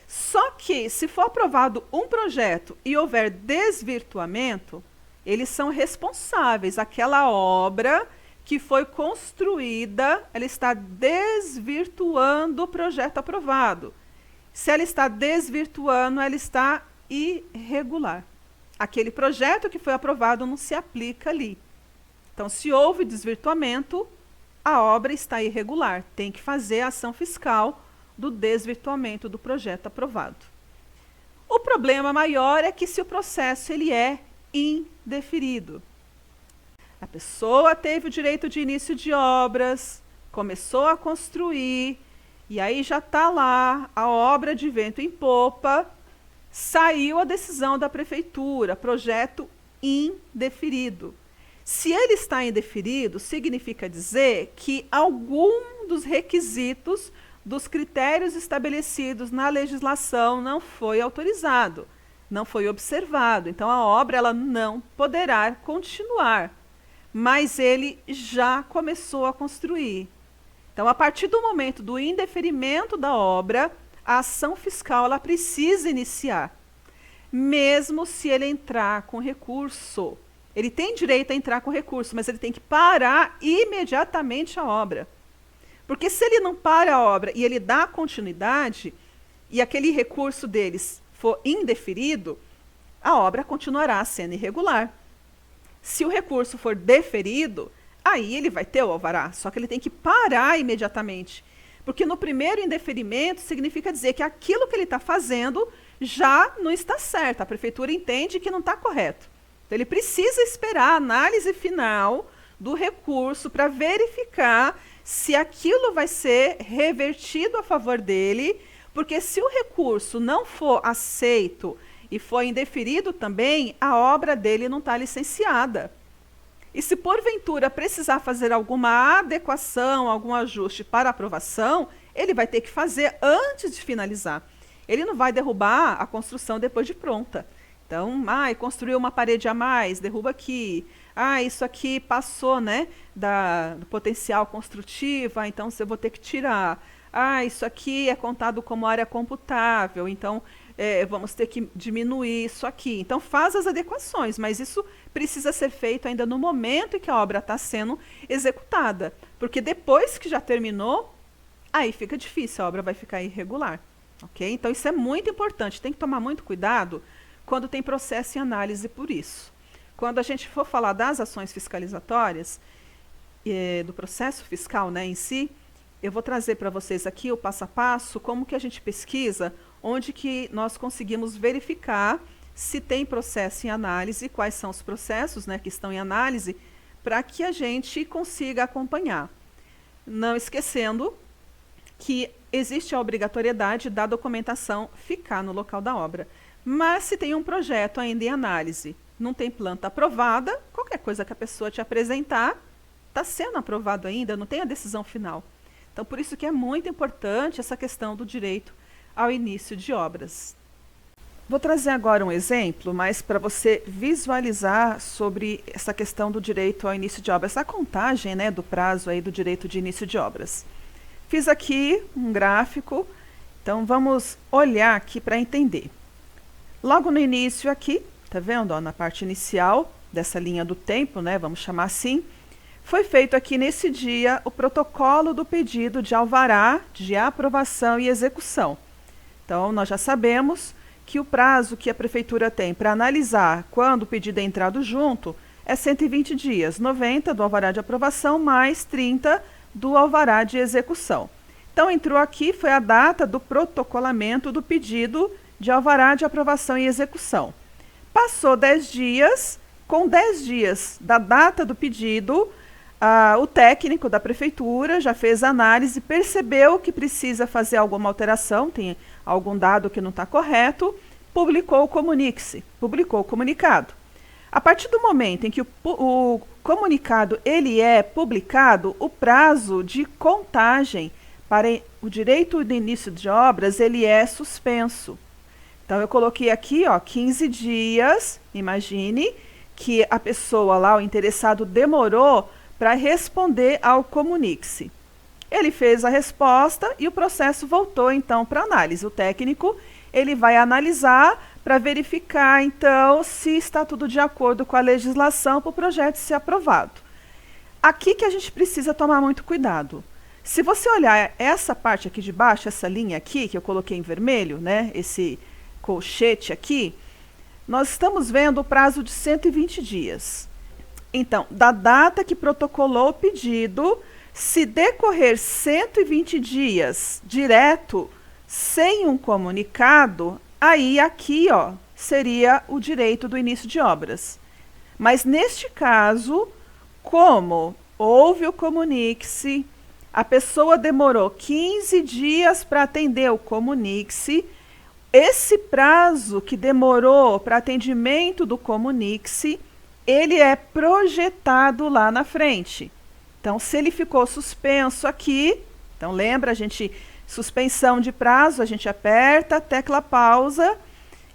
Só que, se for aprovado um projeto e houver desvirtuamento, eles são responsáveis. Aquela obra que foi construída, ela está desvirtuando o projeto aprovado. Se ela está desvirtuando, ela está irregular. Aquele projeto que foi aprovado não se aplica ali. Então, se houve desvirtuamento, a obra está irregular. Tem que fazer a ação fiscal do desvirtuamento do projeto aprovado. O problema maior é que se o processo ele é indeferido. A pessoa teve o direito de início de obras, começou a construir, e aí já está lá a obra de vento em popa, saiu a decisão da prefeitura, projeto indeferido. Se ele está indeferido, significa dizer que algum dos requisitos dos critérios estabelecidos na legislação não foi autorizado, não foi observado. Então, a obra ela não poderá continuar, mas ele já começou a construir. Então, a partir do momento do indeferimento da obra, a ação fiscal ela precisa iniciar, mesmo se ele entrar com recurso. Ele tem direito a entrar com recurso, mas ele tem que parar imediatamente a obra. Porque se ele não para a obra e ele dá continuidade, e aquele recurso deles for indeferido, a obra continuará sendo irregular. Se o recurso for deferido, aí ele vai ter o alvará, só que ele tem que parar imediatamente. Porque no primeiro indeferimento significa dizer que aquilo que ele está fazendo já não está certo. A prefeitura entende que não está correto. Então, ele precisa esperar a análise final do recurso para verificar se aquilo vai ser revertido a favor dele, porque se o recurso não for aceito e for indeferido também, a obra dele não está licenciada. E se porventura precisar fazer alguma adequação, algum ajuste para aprovação, ele vai ter que fazer antes de finalizar. Ele não vai derrubar a construção depois de pronta. Então, construiu uma parede a mais, derruba aqui. Isso aqui passou, né, do potencial construtivo, então eu vou ter que tirar. Isso aqui é contado como área computável, então vamos ter que diminuir isso aqui. Então, faz as adequações, mas isso precisa ser feito ainda no momento em que a obra está sendo executada. Porque depois que já terminou, aí fica difícil, a obra vai ficar irregular. ok? Então isso é muito importante, tem que tomar muito cuidado quando tem processo em análise por isso. Quando a gente for falar das ações fiscalizatórias, do processo fiscal, né, em si, eu vou trazer para vocês aqui o passo a passo, como que a gente pesquisa, onde que nós conseguimos verificar se tem processo em análise, quais são os processos, né, que estão em análise, para que a gente consiga acompanhar. Não esquecendo que existe a obrigatoriedade da documentação ficar no local da obra. Mas se tem um projeto ainda em análise, não tem planta aprovada, qualquer coisa que a pessoa te apresentar, está sendo aprovado ainda, não tem a decisão final. Então, por isso que é muito importante essa questão do direito ao início de obras. Vou trazer agora um exemplo, mas para você visualizar sobre essa questão do direito ao início de obras, essa contagem, né, do prazo aí do direito de início de obras. Fiz aqui um gráfico, então vamos olhar aqui para entender. Logo no início aqui, tá vendo, ó, na parte inicial dessa linha do tempo, né, vamos chamar assim, foi feito aqui nesse dia o protocolo do pedido de alvará de aprovação e execução. Então, nós já sabemos que o prazo que a prefeitura tem para analisar quando o pedido é entrado junto é 120 dias, 90 do alvará de aprovação mais 30 do alvará de execução. Então, entrou aqui, foi a data do protocolamento do pedido de alvará de aprovação e execução. Passou 10 dias, com 10 dias da data do pedido, o técnico da prefeitura já fez a análise, percebeu que precisa fazer alguma alteração, tem algum dado que não está correto, publicou o comunique-se, publicou o comunicado. A partir do momento em que o comunicado ele é publicado, o prazo de contagem para o direito de início de obras ele é suspenso. Então, eu coloquei aqui, ó, 15 dias, imagine que a pessoa lá, o interessado, demorou para responder ao comunique-se. Ele fez a resposta e o processo voltou, então, para análise. O técnico ele vai analisar para verificar, então, se está tudo de acordo com a legislação para o projeto ser aprovado. Aqui que a gente precisa tomar muito cuidado. Se você olhar essa parte aqui de baixo, essa linha aqui, que eu coloquei em vermelho, né, esse colchete aqui, nós estamos vendo o prazo de 120 dias. Então, da data que protocolou o pedido, se decorrer 120 dias direto, sem um comunicado, aí aqui, ó, seria o direito do início de obras. Mas neste caso, como houve o comunique-se, a pessoa demorou 15 dias para atender o comunique-se, esse prazo que demorou para atendimento do comunique-se, ele é projetado lá na frente. Então, se ele ficou suspenso aqui, então lembra, a gente, suspensão de prazo, a gente aperta a tecla pausa,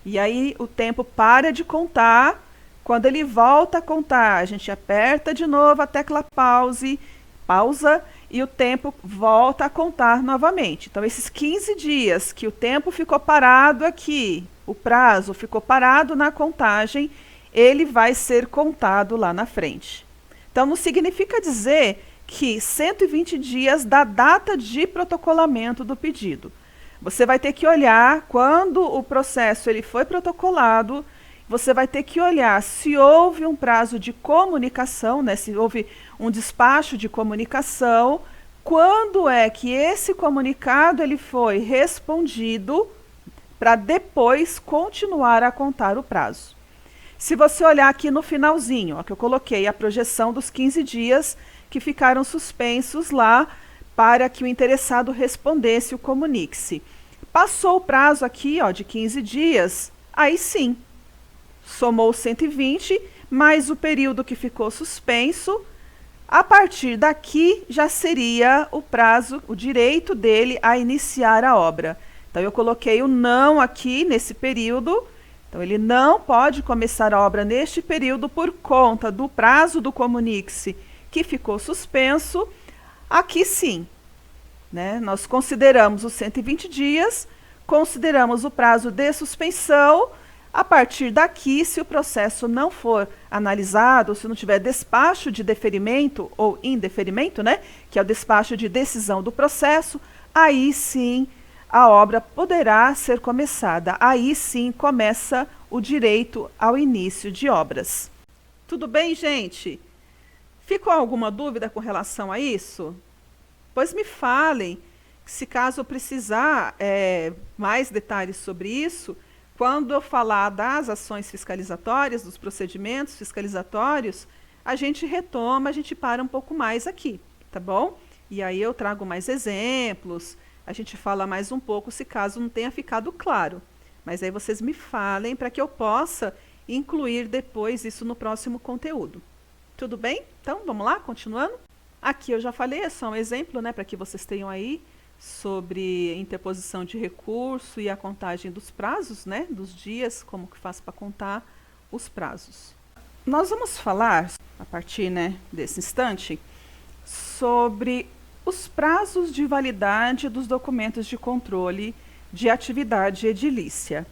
e aí o tempo para de contar. Quando ele volta a contar, a gente aperta de novo a tecla pausa, e o tempo volta a contar novamente. Então, esses 15 dias que o tempo ficou parado aqui, o prazo ficou parado na contagem, ele vai ser contado lá na frente. Então, não significa dizer que 120 dias da data de protocolamento do pedido. Você vai ter que olhar quando o processo ele foi protocolado, você vai ter que olhar se houve um prazo de comunicação, né, se houve um despacho de comunicação, quando é que esse comunicado ele foi respondido para depois continuar a contar o prazo. Se você olhar aqui no finalzinho, ó, que eu coloquei a projeção dos 15 dias que ficaram suspensos lá para que o interessado respondesse o comunique-se. Passou o prazo aqui, ó, de 15 dias, aí sim, somou 120, mais o período que ficou suspenso. A partir daqui já seria o prazo, o direito dele a iniciar a obra. Então, eu coloquei o não aqui nesse período. Então, ele não pode começar a obra neste período por conta do prazo do comunique-se que ficou suspenso. Aqui sim, né? Nós consideramos os 120 dias, consideramos o prazo de suspensão. A partir daqui, se o processo não for analisado, se não tiver despacho de deferimento ou indeferimento, né, que é o despacho de decisão do processo, aí sim a obra poderá ser começada. Aí sim começa o direito ao início de obras. Tudo bem, gente? Ficou alguma dúvida com relação a isso? Pois me falem, se caso precisar mais detalhes sobre isso, quando eu falar das ações fiscalizatórias, dos procedimentos fiscalizatórios, a gente retoma, a gente para um pouco mais aqui, tá bom? E aí eu trago mais exemplos, a gente fala mais um pouco se caso não tenha ficado claro. Mas aí vocês me falem para que eu possa incluir depois isso no próximo conteúdo. Tudo bem? Então, vamos lá, continuando? Aqui eu já falei, é só um exemplo, né, para que vocês tenham aí sobre interposição de recurso e a contagem dos prazos, né, dos dias, como que faz para contar os prazos. Nós vamos falar, a partir, né, desse instante, sobre os prazos de validade dos documentos de controle de atividade edilícia.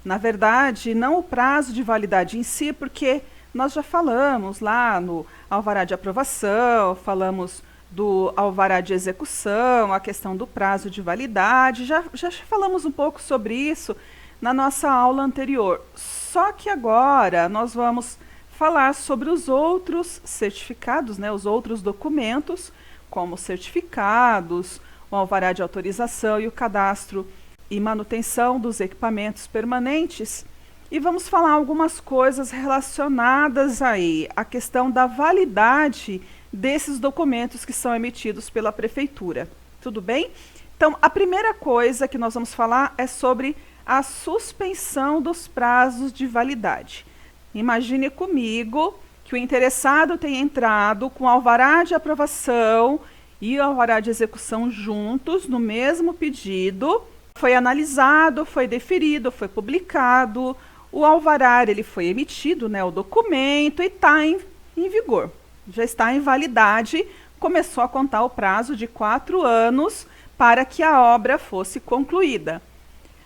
Na verdade, não o prazo de validade em si, porque nós já falamos lá no alvará de aprovação, falamos do alvará de execução, a questão do prazo de validade, já falamos um pouco sobre isso na nossa aula anterior. Só que agora nós vamos falar sobre os outros certificados, né, os outros documentos, como certificados, o alvará de autorização e o cadastro e manutenção dos equipamentos permanentes. E vamos falar algumas coisas relacionadas aí à questão da validade desses documentos que são emitidos pela prefeitura. Tudo bem? Então, a primeira coisa que nós vamos falar é sobre a suspensão dos prazos de validade. Imagine comigo que o interessado tenha entrado com o alvará de aprovação e o alvará de execução juntos no mesmo pedido. Foi analisado, foi deferido, foi publicado, o alvará ele foi emitido, né, o documento, e está em vigor. Já está em validade, começou a contar o prazo de 4 anos para que a obra fosse concluída.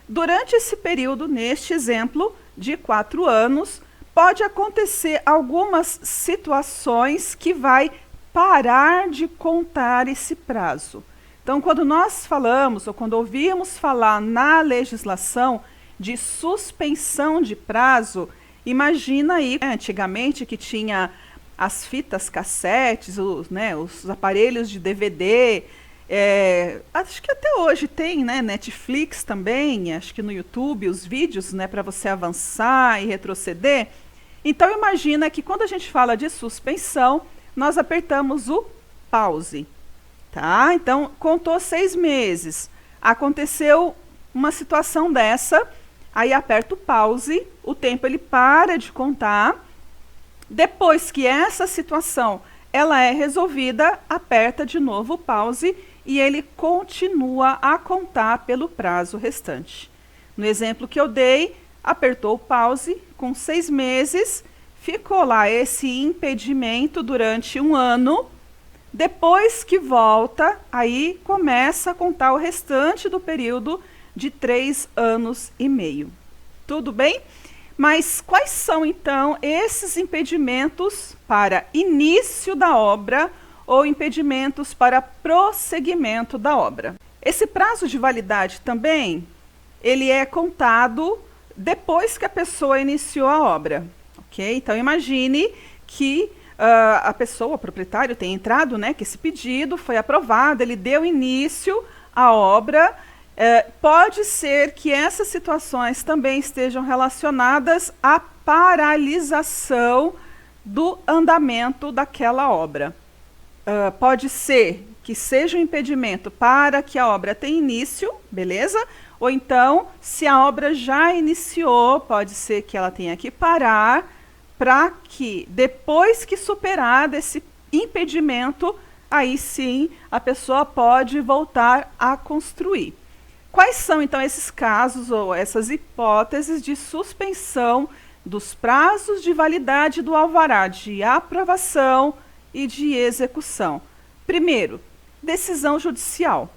Durante esse período, neste exemplo de 4 anos, pode acontecer algumas situações que vai parar de contar esse prazo. Então, quando nós falamos, ou quando ouvimos falar na legislação de suspensão de prazo, imagina aí, antigamente que tinha as fitas cassetes, os aparelhos de DVD, acho que até hoje tem, né, Netflix também, acho que no YouTube, os vídeos, né, para você avançar e retroceder. Então, imagina que quando a gente fala de suspensão, nós apertamos o pause. Tá? Então, contou 6 meses. Aconteceu uma situação dessa, aí aperta o pause, o tempo ele para de contar. Depois que essa situação ela é resolvida, aperta de novo o pause e ele continua a contar pelo prazo restante. No exemplo que eu dei, apertou o pause, com 6 meses, ficou lá esse impedimento durante 1 ano. Depois que volta, aí começa a contar o restante do período de 3 anos e meio. Tudo bem? Mas quais são, então, esses impedimentos para início da obra ou impedimentos para prosseguimento da obra? Esse prazo de validade também, ele é contado depois que a pessoa iniciou a obra. Ok? Então, imagine que a pessoa, o proprietário, tem entrado, né, que esse pedido foi aprovado, ele deu início à obra. Pode ser que essas situações também estejam relacionadas à paralisação do andamento daquela obra. Pode ser que seja um impedimento para que a obra tenha início, beleza? Ou então, se a obra já iniciou, pode ser que ela tenha que parar, para que, depois que superado esse impedimento, aí sim a pessoa pode voltar a construir. Quais são, então, esses casos ou essas hipóteses de suspensão dos prazos de validade do alvará de aprovação e de execução? Primeiro, decisão judicial.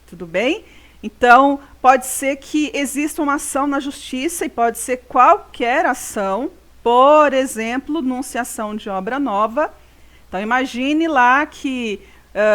Tudo bem? Então, pode ser que exista uma ação na justiça e pode ser qualquer ação. Por exemplo, anunciação de obra nova. Então, imagine lá que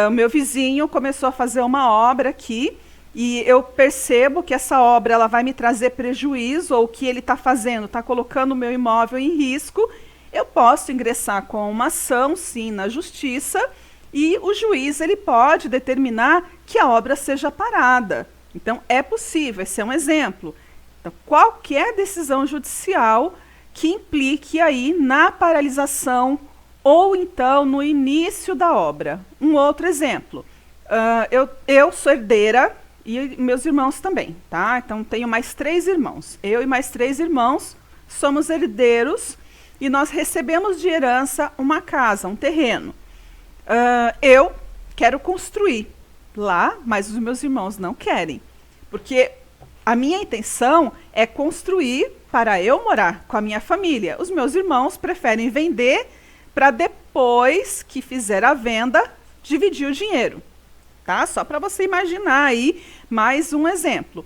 o meu vizinho começou a fazer uma obra aqui e eu percebo que essa obra ela vai me trazer prejuízo, ou que ele está fazendo, está colocando o meu imóvel em risco, eu posso ingressar com uma ação, sim, na justiça, e o juiz ele pode determinar que a obra seja parada. Então, é possível, esse é um exemplo. Então, qualquer decisão judicial que implique aí na paralisação ou então no início da obra. Um outro exemplo, eu sou herdeira e meus irmãos também, tá? Então, tenho mais 3 irmãos. Eu e mais 3 irmãos somos herdeiros e nós recebemos de herança uma casa, um terreno. Eu quero construir lá, mas os meus irmãos não querem. Porque a minha intenção é construir para eu morar com a minha família. Os meus irmãos preferem vender para depois que fizer a venda, dividir o dinheiro. Tá? Só para você imaginar aí mais um exemplo.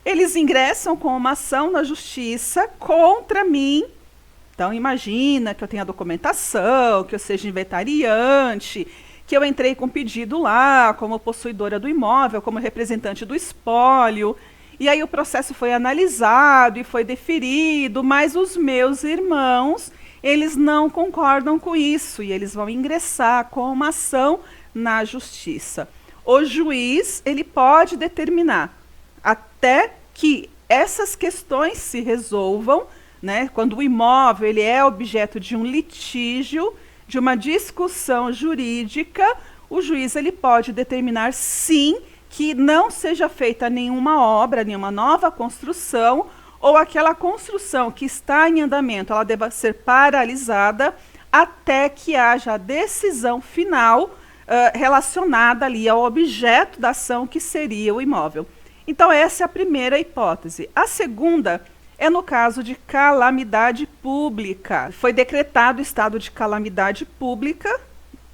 Eles ingressam com uma ação na justiça contra mim. Então, imagina que eu tenha documentação, que eu seja inventariante, que eu entrei com pedido lá, como possuidora do imóvel, como representante do espólio. E aí o processo foi analisado e foi deferido, mas os meus irmãos, eles não concordam com isso e eles vão ingressar com uma ação na justiça. O juiz, ele pode determinar até que essas questões se resolvam, né? Quando o imóvel ele é objeto de um litígio, de uma discussão jurídica, o juiz ele pode determinar, sim, que não seja feita nenhuma obra, nenhuma nova construção, ou aquela construção que está em andamento, ela deva ser paralisada até que haja a decisão final relacionada ali ao objeto da ação, que seria o imóvel. Então, essa é a primeira hipótese. A segunda é no caso de calamidade pública. Foi decretado estado de calamidade pública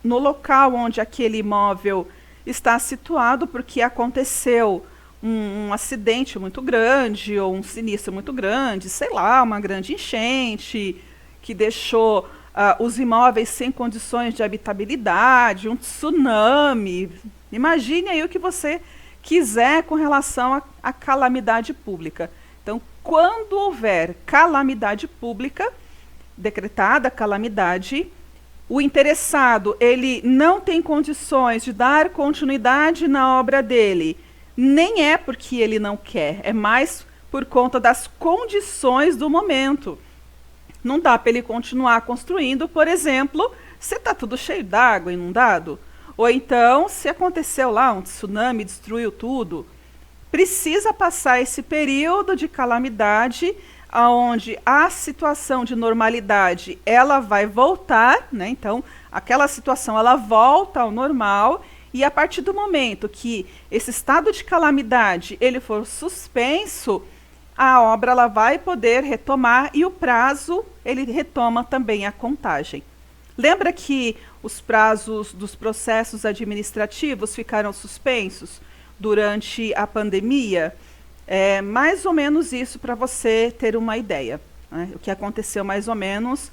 no local onde aquele imóvel está situado, porque aconteceu um acidente muito grande, ou um sinistro muito grande, sei lá, uma grande enchente, que deixou os imóveis sem condições de habitabilidade, um tsunami. Imagine aí o que você quiser com relação à calamidade pública. Então, quando houver calamidade pública, decretada a calamidade, o interessado ele não tem condições de dar continuidade na obra dele. Nem é porque ele não quer, é mais por conta das condições do momento. Não dá para ele continuar construindo, por exemplo, se está tudo cheio d'água, inundado. Ou então, se aconteceu lá um tsunami, destruiu tudo. Precisa passar esse período de calamidade, onde a situação de normalidade ela vai voltar, né? Então, aquela situação ela volta ao normal, e a partir do momento que esse estado de calamidade ele for suspenso, a obra ela vai poder retomar, e o prazo ele retoma também a contagem. Lembra que os prazos dos processos administrativos ficaram suspensos durante a pandemia? É mais ou menos isso, para você ter uma ideia, né? O que aconteceu mais ou menos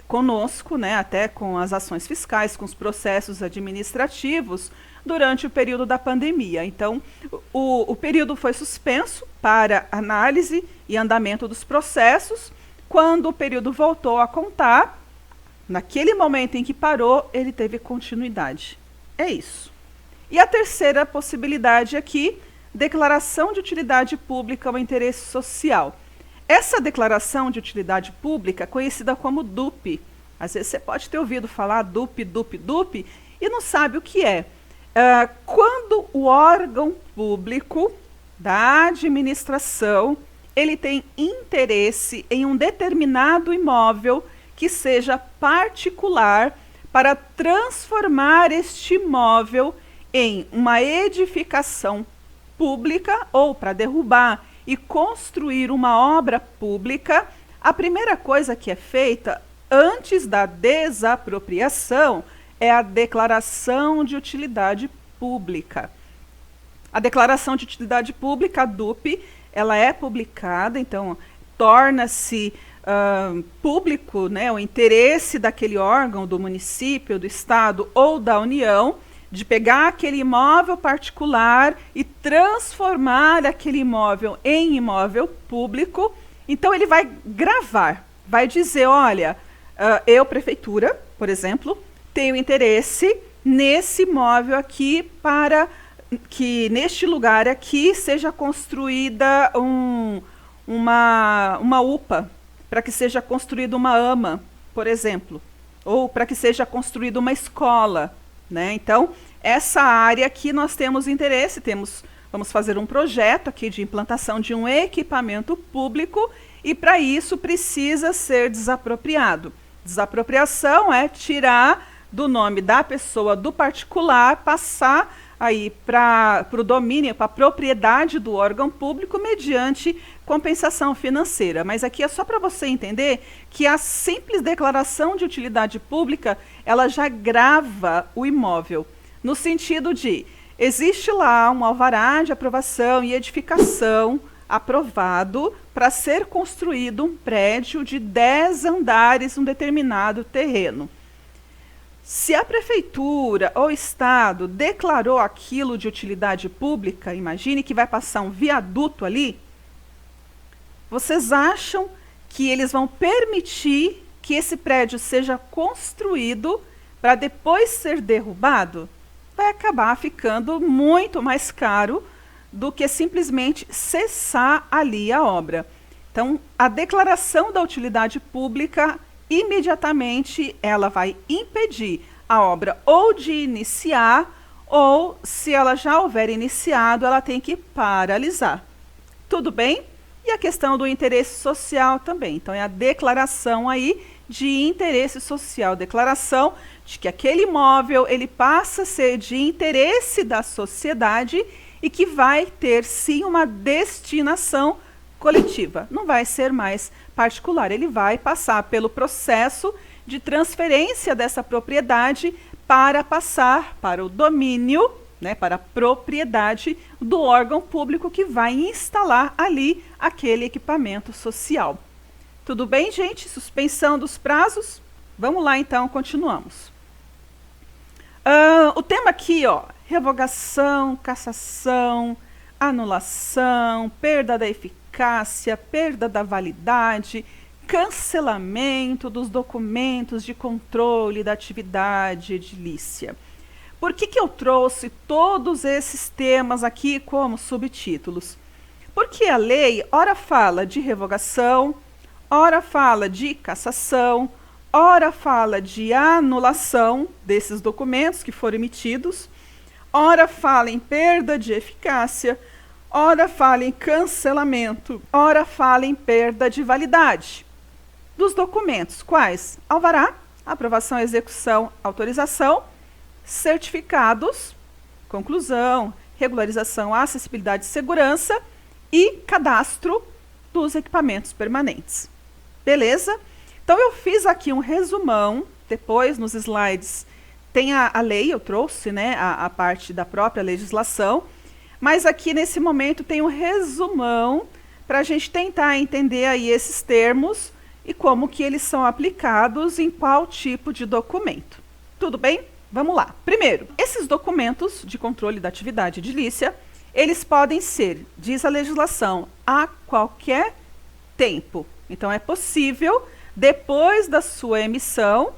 conosco, né, até com as ações fiscais, com os processos administrativos durante o período da pandemia. Então, o período foi suspenso para análise e andamento dos processos. Quando o período voltou a contar, naquele momento em que parou, ele teve continuidade. É isso. E a terceira possibilidade aqui, declaração de utilidade pública ao interesse social. Essa declaração de utilidade pública é conhecida como DUP. Às vezes você pode ter ouvido falar DUP, DUP, DUP, e não sabe o que é. Quando o órgão público da administração ele tem interesse em um determinado imóvel que seja particular, para transformar este imóvel em uma edificação pública, ou para derrubar e construir uma obra pública, a primeira coisa que é feita antes da desapropriação é a declaração de utilidade pública. A declaração de utilidade pública, a DUP, ela é publicada, então torna-se público, né, o interesse daquele órgão, do município, do estado ou da União, de pegar aquele imóvel particular e transformar aquele imóvel em imóvel público. Então ele vai gravar, vai dizer, olha, eu, prefeitura, por exemplo, tenho interesse nesse imóvel aqui para que neste lugar aqui seja construída uma UPA, para que seja construída uma AMA, por exemplo, ou para que seja construída uma escola, né? Então, essa área aqui nós temos interesse, vamos fazer um projeto aqui de implantação de um equipamento público e para isso precisa ser desapropriado. Desapropriação é tirar do nome da pessoa, do particular, passar aí para o domínio, para a propriedade do órgão público mediante compensação financeira. Mas aqui é só para você entender que a simples declaração de utilidade pública, ela já grava o imóvel, no sentido de, existe lá um alvará de aprovação e edificação aprovado para ser construído um prédio de 10 andares em um determinado terreno. Se a prefeitura ou o estado declarou aquilo de utilidade pública, imagine que vai passar um viaduto ali, vocês acham que eles vão permitir que esse prédio seja construído para depois ser derrubado? Vai acabar ficando muito mais caro do que simplesmente cessar ali a obra. Então, a declaração da utilidade pública imediatamente ela vai impedir a obra ou de iniciar, ou se ela já houver iniciado, ela tem que paralisar. Tudo bem? E a questão do interesse social também. Então, é a declaração aí de interesse social, declaração de que aquele imóvel ele passa a ser de interesse da sociedade e que vai ter sim uma destinação coletiva, não vai ser mais particular, ele vai passar pelo processo de transferência dessa propriedade para passar para o domínio, né, para a propriedade do órgão público que vai instalar ali aquele equipamento social. Tudo bem, gente? Suspensão dos prazos? Vamos lá, então, continuamos. O tema aqui, ó, revogação, cassação, anulação, perda da eficácia, perda da validade, cancelamento dos documentos de controle da atividade edilícia. Por que eu trouxe todos esses temas aqui como subtítulos? Porque a lei, ora fala de revogação, ora fala de cassação, ora fala de anulação desses documentos que foram emitidos, ora fala em perda de eficácia, ora fala em cancelamento, ora fala em perda de validade dos documentos. Quais? Alvará, aprovação, execução, autorização, certificados, conclusão, regularização, acessibilidade e segurança e cadastro dos equipamentos permanentes. Beleza? Então eu fiz aqui um resumão, depois nos slides tem a lei, eu trouxe, né, a parte da própria legislação, mas aqui nesse momento tem um resumão para a gente tentar entender aí esses termos e como que eles são aplicados em qual tipo de documento. Tudo bem? Vamos lá. Primeiro, esses documentos de controle da atividade edilícia, eles podem ser, diz a legislação, a qualquer tempo. Então é possível, depois da sua emissão,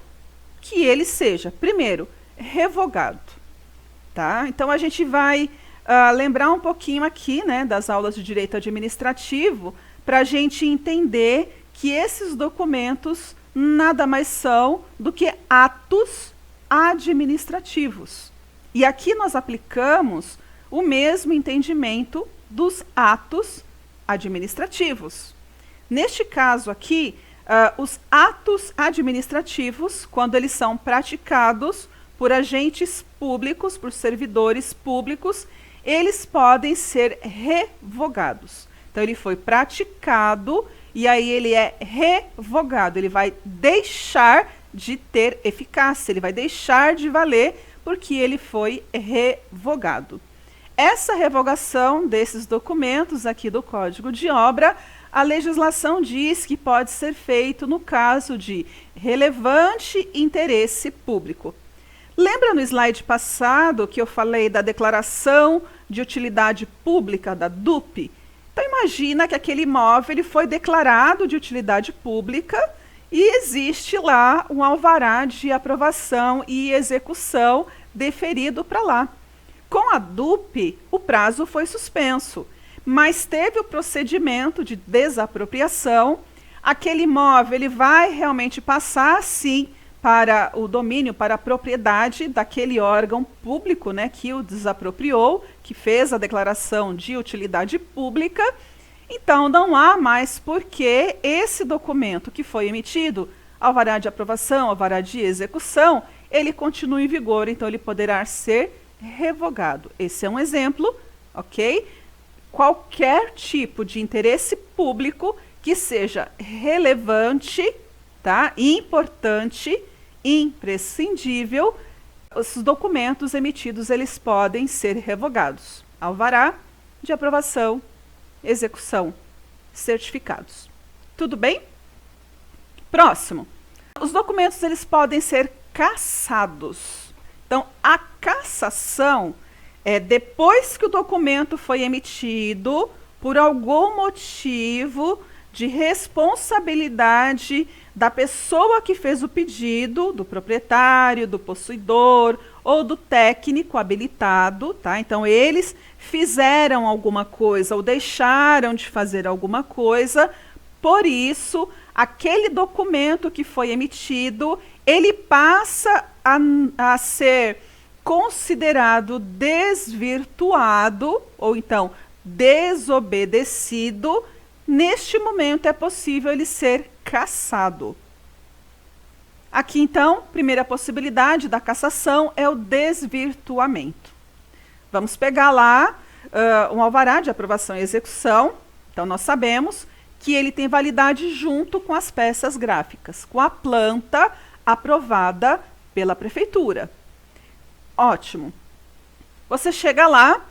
que ele seja, primeiro, revogado. Tá? Então a gente vai lembrar um pouquinho aqui, né, das aulas de direito administrativo, para a gente entender que esses documentos nada mais são do que atos administrativos. E aqui nós aplicamos o mesmo entendimento dos atos administrativos. Neste caso aqui, os atos administrativos, quando eles são praticados por agentes públicos, por servidores públicos, eles podem ser revogados. Então, ele foi praticado e aí ele é revogado. Ele vai deixar de ter eficácia, ele vai deixar de valer porque ele foi revogado. Essa revogação desses documentos aqui do Código de Obra, a legislação diz que pode ser feito no caso de relevante interesse público. Lembra no slide passado que eu falei da declaração de utilidade pública, da DUP? Então imagina que aquele imóvel ele foi declarado de utilidade pública e existe lá um alvará de aprovação e execução deferido para lá. Com a DUP, o prazo foi suspenso, mas teve o procedimento de desapropriação. Aquele imóvel ele vai realmente passar, sim, para o domínio, para a propriedade daquele órgão público, né, que o desapropriou, que fez a declaração de utilidade pública. Então, não há mais por que esse documento que foi emitido, alvará de aprovação, alvará de execução, ele continue em vigor, então ele poderá ser revogado. Esse é um exemplo, ok? Qualquer tipo de interesse público que seja relevante, tá? Importante, imprescindível, os documentos emitidos eles podem ser revogados. Alvará de aprovação, execução, certificados. Tudo bem? Próximo. Os documentos eles podem ser cassados. Então, a cassação é depois que o documento foi emitido, por algum motivo de responsabilidade da pessoa que fez o pedido, do proprietário, do possuidor ou do técnico habilitado, tá? Então, eles fizeram alguma coisa ou deixaram de fazer alguma coisa, por isso, aquele documento que foi emitido, ele passa a ser considerado desvirtuado ou então desobedecido. Neste momento é possível ele ser cassado. Aqui então, primeira possibilidade da cassação é o desvirtuamento. Vamos pegar lá um alvará de aprovação e execução. Então nós sabemos que ele tem validade junto com as peças gráficas, com a planta aprovada pela prefeitura. Ótimo. Você chega lá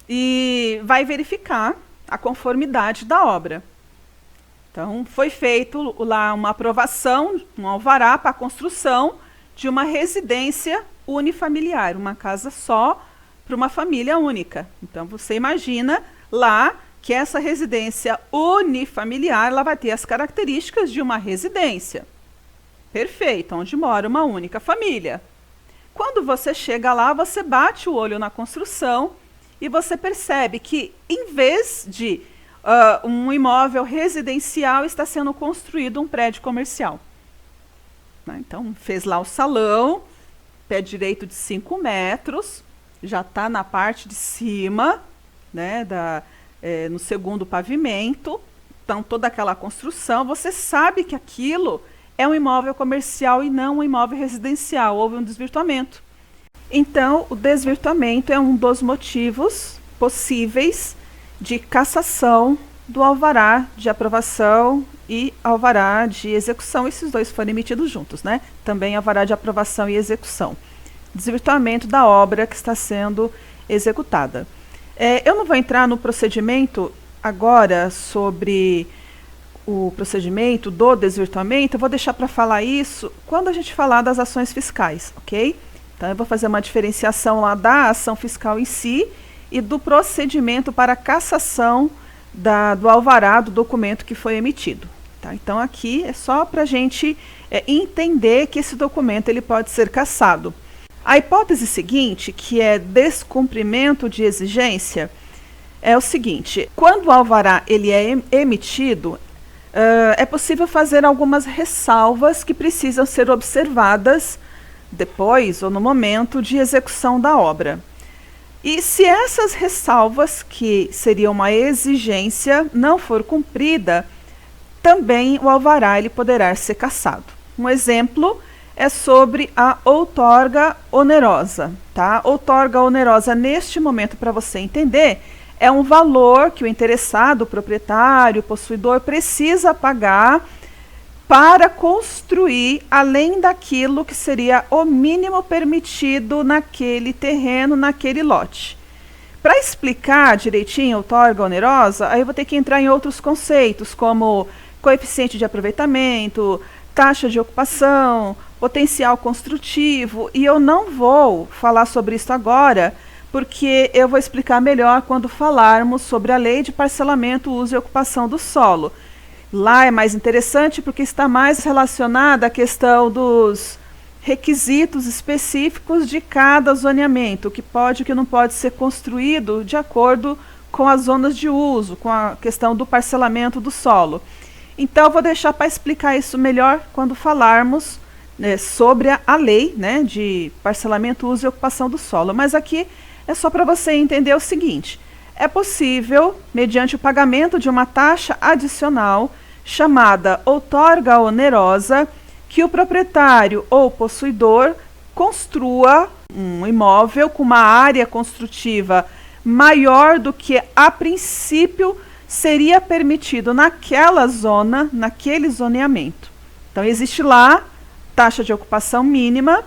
e vai verificar a conformidade da obra. Então, foi feito lá uma aprovação, um alvará para a construção de uma residência unifamiliar, uma casa só para uma família única. Então, você imagina lá que essa residência unifamiliar ela vai ter as características de uma residência. Perfeito, onde mora uma única família. Quando você chega lá, você bate o olho na construção e você percebe que, em vez de um imóvel residencial, está sendo construído um prédio comercial. Então, fez lá o salão, pé direito de 5 metros, já está na parte de cima, né, no segundo pavimento. Então, toda aquela construção, você sabe que aquilo é um imóvel comercial e não um imóvel residencial. Houve um desvirtuamento. Então, o desvirtuamento é um dos motivos possíveis de cassação do alvará de aprovação e alvará de execução. Esses dois foram emitidos juntos, né? Também alvará de aprovação e execução. Desvirtuamento da obra que está sendo executada. Eu não vou entrar no procedimento agora sobre o procedimento do desvirtuamento, eu vou deixar para falar isso quando a gente falar das ações fiscais, ok? Então, eu vou fazer uma diferenciação lá da ação fiscal em si e do procedimento para cassação do alvará do documento que foi emitido. Tá? Então, aqui é só para a gente entender que esse documento ele pode ser cassado. A hipótese seguinte, que é descumprimento de exigência, é o seguinte: quando o alvará ele é emitido, é possível fazer algumas ressalvas que precisam ser observadas depois ou no momento de execução da obra. E se essas ressalvas, que seriam uma exigência, não for cumprida, também o alvará ele poderá ser cassado. Um exemplo é sobre a outorga onerosa. Tá? Outorga onerosa, neste momento, para você entender, é um valor que o interessado, o proprietário, o possuidor, precisa pagar para construir além daquilo que seria o mínimo permitido naquele terreno, naquele lote. Para explicar direitinho a outorga onerosa, aí eu vou ter que entrar em outros conceitos, como coeficiente de aproveitamento, taxa de ocupação, potencial construtivo, e eu não vou falar sobre isso agora, porque eu vou explicar melhor quando falarmos sobre a Lei de Parcelamento, Uso e Ocupação do Solo. Lá é mais interessante porque está mais relacionada à questão dos requisitos específicos de cada zoneamento, o que pode e o que não pode ser construído de acordo com as zonas de uso, com a questão do parcelamento do solo. Então, eu vou deixar para explicar isso melhor quando falarmos, né, sobre a lei, né, de parcelamento, uso e ocupação do solo. Mas aqui é só para você entender o seguinte: é possível, mediante o pagamento de uma taxa adicional, chamada outorga onerosa, que o proprietário ou possuidor construa um imóvel com uma área construtiva maior do que a princípio seria permitido naquela zona, naquele zoneamento. Então, existe lá taxa de ocupação mínima,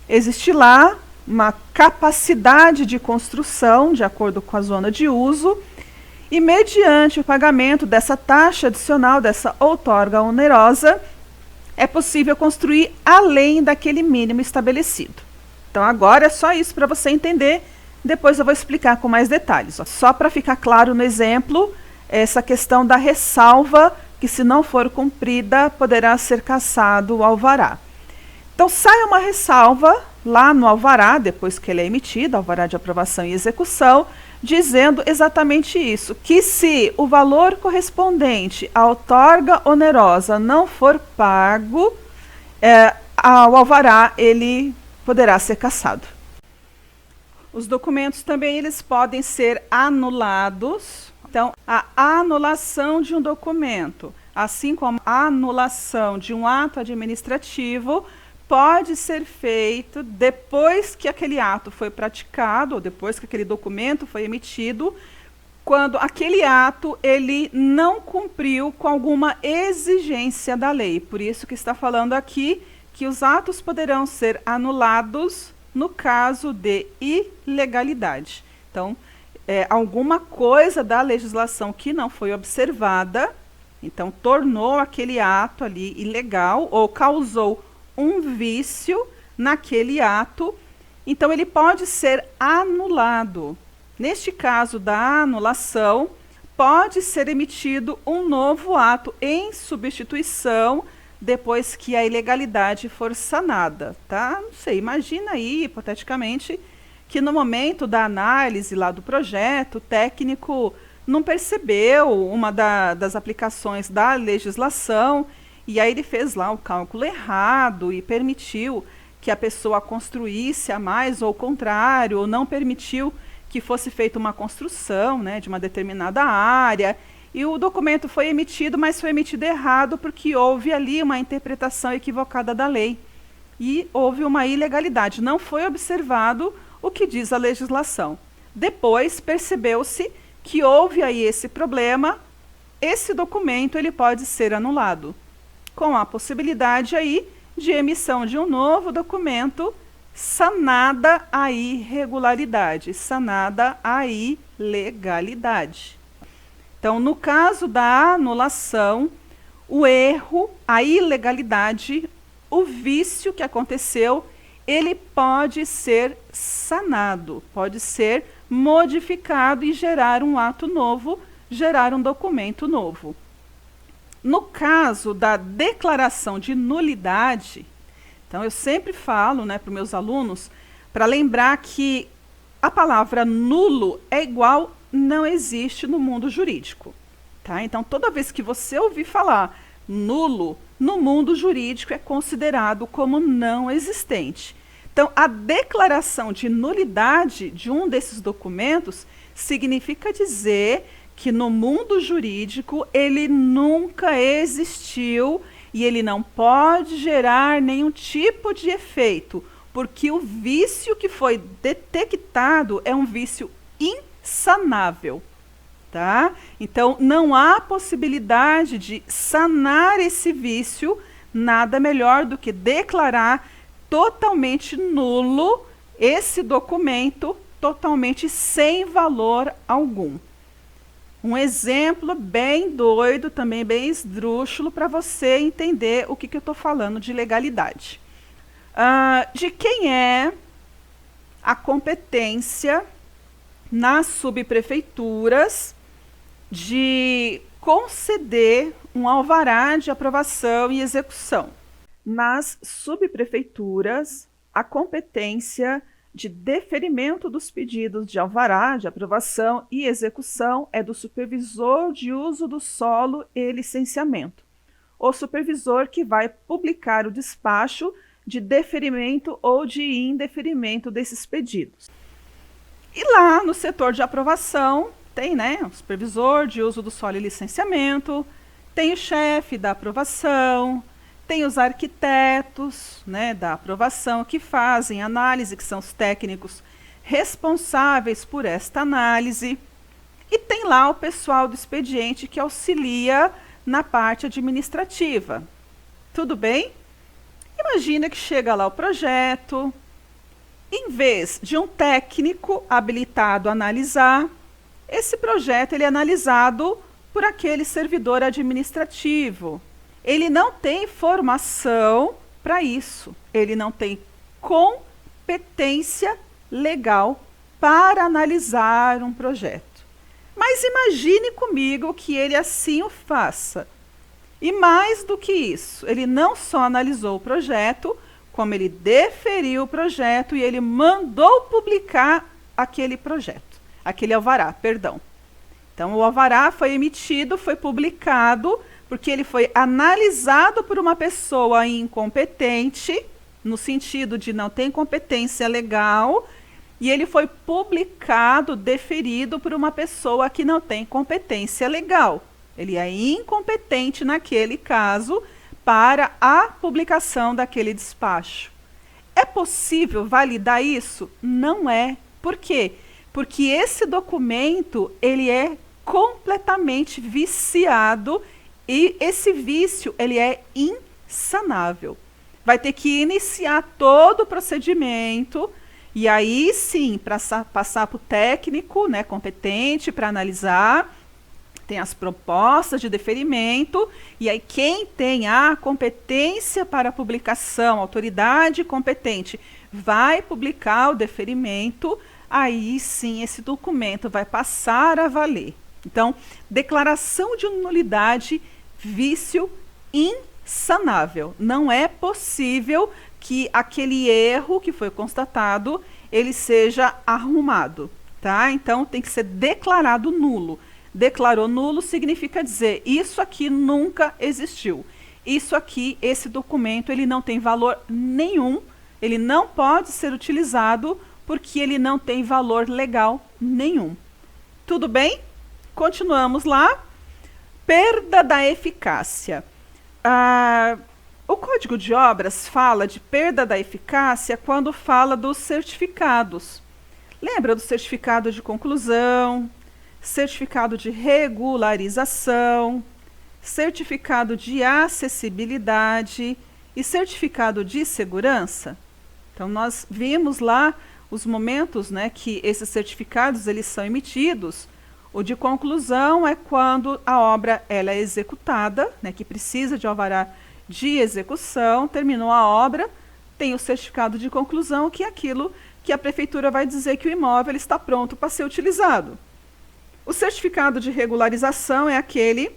existe lá uma capacidade de construção, de acordo com a zona de uso, e mediante o pagamento dessa taxa adicional, dessa outorga onerosa, é possível construir além daquele mínimo estabelecido. Então, agora é só isso para você entender. Depois eu vou explicar com mais detalhes. Só para ficar claro no exemplo, essa questão da ressalva, que se não for cumprida, poderá ser cassado o alvará. Então, sai uma ressalva lá no alvará, depois que ele é emitido, alvará de aprovação e execução, dizendo exatamente isso, que se o valor correspondente à outorga onerosa não for pago, o alvará ele poderá ser cassado. Os documentos também eles podem ser anulados. Então, a anulação de um documento, assim como a anulação de um ato administrativo, pode ser feito depois que aquele ato foi praticado, ou depois que aquele documento foi emitido, quando aquele ato ele não cumpriu com alguma exigência da lei. Por isso que está falando aqui que os atos poderão ser anulados no caso de ilegalidade. Então, alguma coisa da legislação que não foi observada, então tornou aquele ato ali ilegal ou causou um vício naquele ato, então ele pode ser anulado. Neste caso da anulação, pode ser emitido um novo ato em substituição depois que a ilegalidade for sanada, tá? Não sei, imagina aí, hipoteticamente, que no momento da análise lá do projeto, o técnico não percebeu uma das aplicações da legislação, e aí ele fez lá o cálculo errado e permitiu que a pessoa construísse a mais, ou o contrário, ou não permitiu que fosse feita uma construção, né, de uma determinada área, e o documento foi emitido, mas foi emitido errado porque houve ali uma interpretação equivocada da lei. E houve uma ilegalidade, não foi observado o que diz a legislação. Depois percebeu-se que houve aí esse problema, esse documento ele pode ser anulado, com a possibilidade aí de emissão de um novo documento, sanada a irregularidade, sanada a ilegalidade. Então, no caso da anulação, o erro, a ilegalidade, o vício que aconteceu, ele pode ser sanado, pode ser modificado e gerar um ato novo, gerar um documento novo. No caso da declaração de nulidade, então eu sempre falo, né, para os meus alunos, para lembrar que a palavra nulo é igual não existe no mundo jurídico. Tá? Então, toda vez que você ouvir falar nulo, no mundo jurídico é considerado como não existente. Então, a declaração de nulidade de um desses documentos significa dizer que no mundo jurídico ele nunca existiu e ele não pode gerar nenhum tipo de efeito, porque o vício que foi detectado é um vício insanável. Tá? Então, não há possibilidade de sanar esse vício, nada melhor do que declarar totalmente nulo esse documento, totalmente sem valor algum. Um exemplo bem doido, também bem esdrúxulo, para você entender o que eu estou falando de legalidade. De quem é a competência nas subprefeituras de conceder um alvará de aprovação e execução? Nas subprefeituras, a competência de deferimento dos pedidos de alvará de aprovação e execução é do supervisor de uso do solo e licenciamento, o supervisor que vai publicar o despacho de deferimento ou de indeferimento desses pedidos. E lá no setor de aprovação tem, né, o supervisor de uso do solo e licenciamento, tem o chefe da aprovação, tem os arquitetos, né, da aprovação que fazem análise, que são os técnicos responsáveis por esta análise. E tem lá o pessoal do expediente que auxilia na parte administrativa. Tudo bem? Imagina que chega lá o projeto, em vez de um técnico habilitado a analisar, esse projeto ele é analisado por aquele servidor administrativo. Ele não tem formação para isso, ele não tem competência legal para analisar um projeto. Mas imagine comigo que ele assim o faça. E mais do que isso, ele não só analisou o projeto, como ele deferiu o projeto e ele mandou publicar aquele projeto, aquele alvará, perdão. Então o alvará foi emitido, foi publicado, porque ele foi analisado por uma pessoa incompetente, no sentido de não ter competência legal, e ele foi publicado, deferido por uma pessoa que não tem competência legal. Ele é incompetente naquele caso para a publicação daquele despacho. É possível validar isso? Não é. Por quê? Porque esse documento ele é completamente viciado e esse vício ele é insanável. Vai ter que iniciar todo o procedimento e aí sim passar para o técnico, né, competente para analisar. Tem as propostas de deferimento e aí quem tem a competência para a publicação, autoridade competente, vai publicar o deferimento. Aí sim esse documento vai passar a valer. Então, declaração de nulidade, vício insanável. Não é possível que aquele erro que foi constatado, ele seja arrumado, tá? Então, tem que ser declarado nulo. Declarou nulo significa dizer, isso aqui nunca existiu. Isso aqui, esse documento, ele não tem valor nenhum, ele não pode ser utilizado porque ele não tem valor legal nenhum. Tudo bem? Continuamos lá. Perda da eficácia. O Código de Obras fala de perda da eficácia quando fala dos certificados. Lembra do certificado de conclusão, certificado de regularização, certificado de acessibilidade e certificado de segurança? Então, nós vimos lá os momentos, né, que esses certificados eles são emitidos. O de conclusão é quando a obra ela é executada, né, que precisa de alvará de execução, terminou a obra, tem o certificado de conclusão, que é aquilo que a prefeitura vai dizer que o imóvel está pronto para ser utilizado. O certificado de regularização é aquele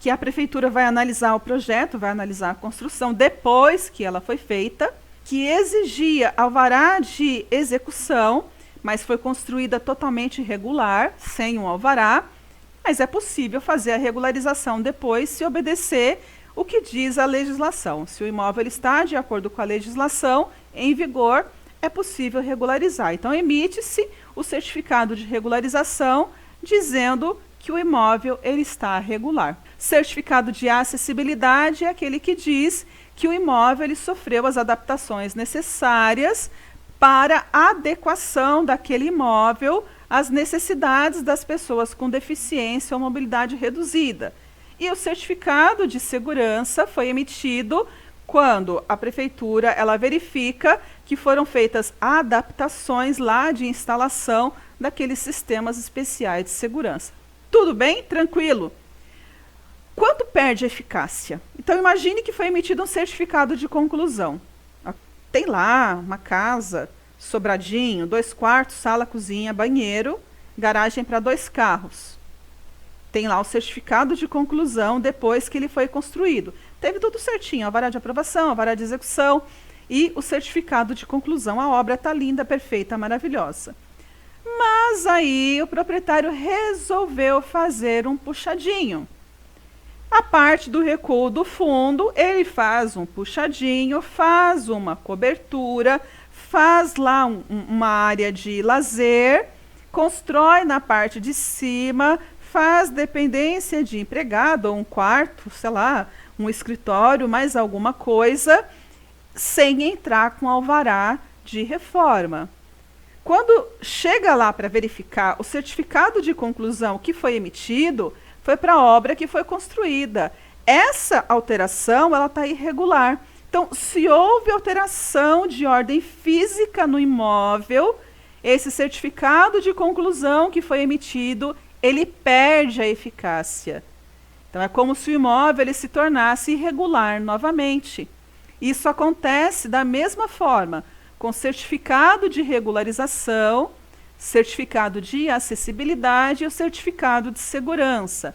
que a prefeitura vai analisar o projeto, vai analisar a construção depois que ela foi feita, que exigia alvará de execução, mas foi construída totalmente irregular, sem um alvará, mas é possível fazer a regularização depois se obedecer o que diz a legislação. Se o imóvel está de acordo com a legislação em vigor, é possível regularizar. Então, emite-se o certificado de regularização dizendo que o imóvel ele está regular. Certificado de acessibilidade é aquele que diz que o imóvel ele sofreu as adaptações necessárias para a adequação daquele imóvel às necessidades das pessoas com deficiência ou mobilidade reduzida. E o certificado de segurança foi emitido quando a prefeitura ela verifica que foram feitas adaptações lá de instalação daqueles sistemas especiais de segurança. Tudo bem? Tranquilo? Quanto perde a eficácia? Então imagine que foi emitido um certificado de conclusão. Tem lá uma casa, sobradinho, 2 quartos, sala, cozinha, banheiro, garagem para 2 carros. Tem lá o certificado de conclusão depois que ele foi construído. Teve tudo certinho, alvará de aprovação, alvará de execução e o certificado de conclusão. A obra está linda, perfeita, maravilhosa. Mas aí o proprietário resolveu fazer um puxadinho. A parte do recuo do fundo, ele faz um puxadinho, faz uma cobertura, faz lá uma área de lazer, constrói na parte de cima, faz dependência de empregado, ou um quarto, sei lá, um escritório, mais alguma coisa, sem entrar com alvará de reforma. Quando chega lá para verificar o certificado de conclusão que foi emitido, foi para a obra que foi construída. Essa alteração, ela está irregular. Então, se houve alteração de ordem física no imóvel, esse certificado de conclusão que foi emitido, ele perde a eficácia. Então, é como se o imóvel ele se tornasse irregular novamente. Isso acontece da mesma forma, com certificado de regularização, certificado de acessibilidade e o certificado de segurança.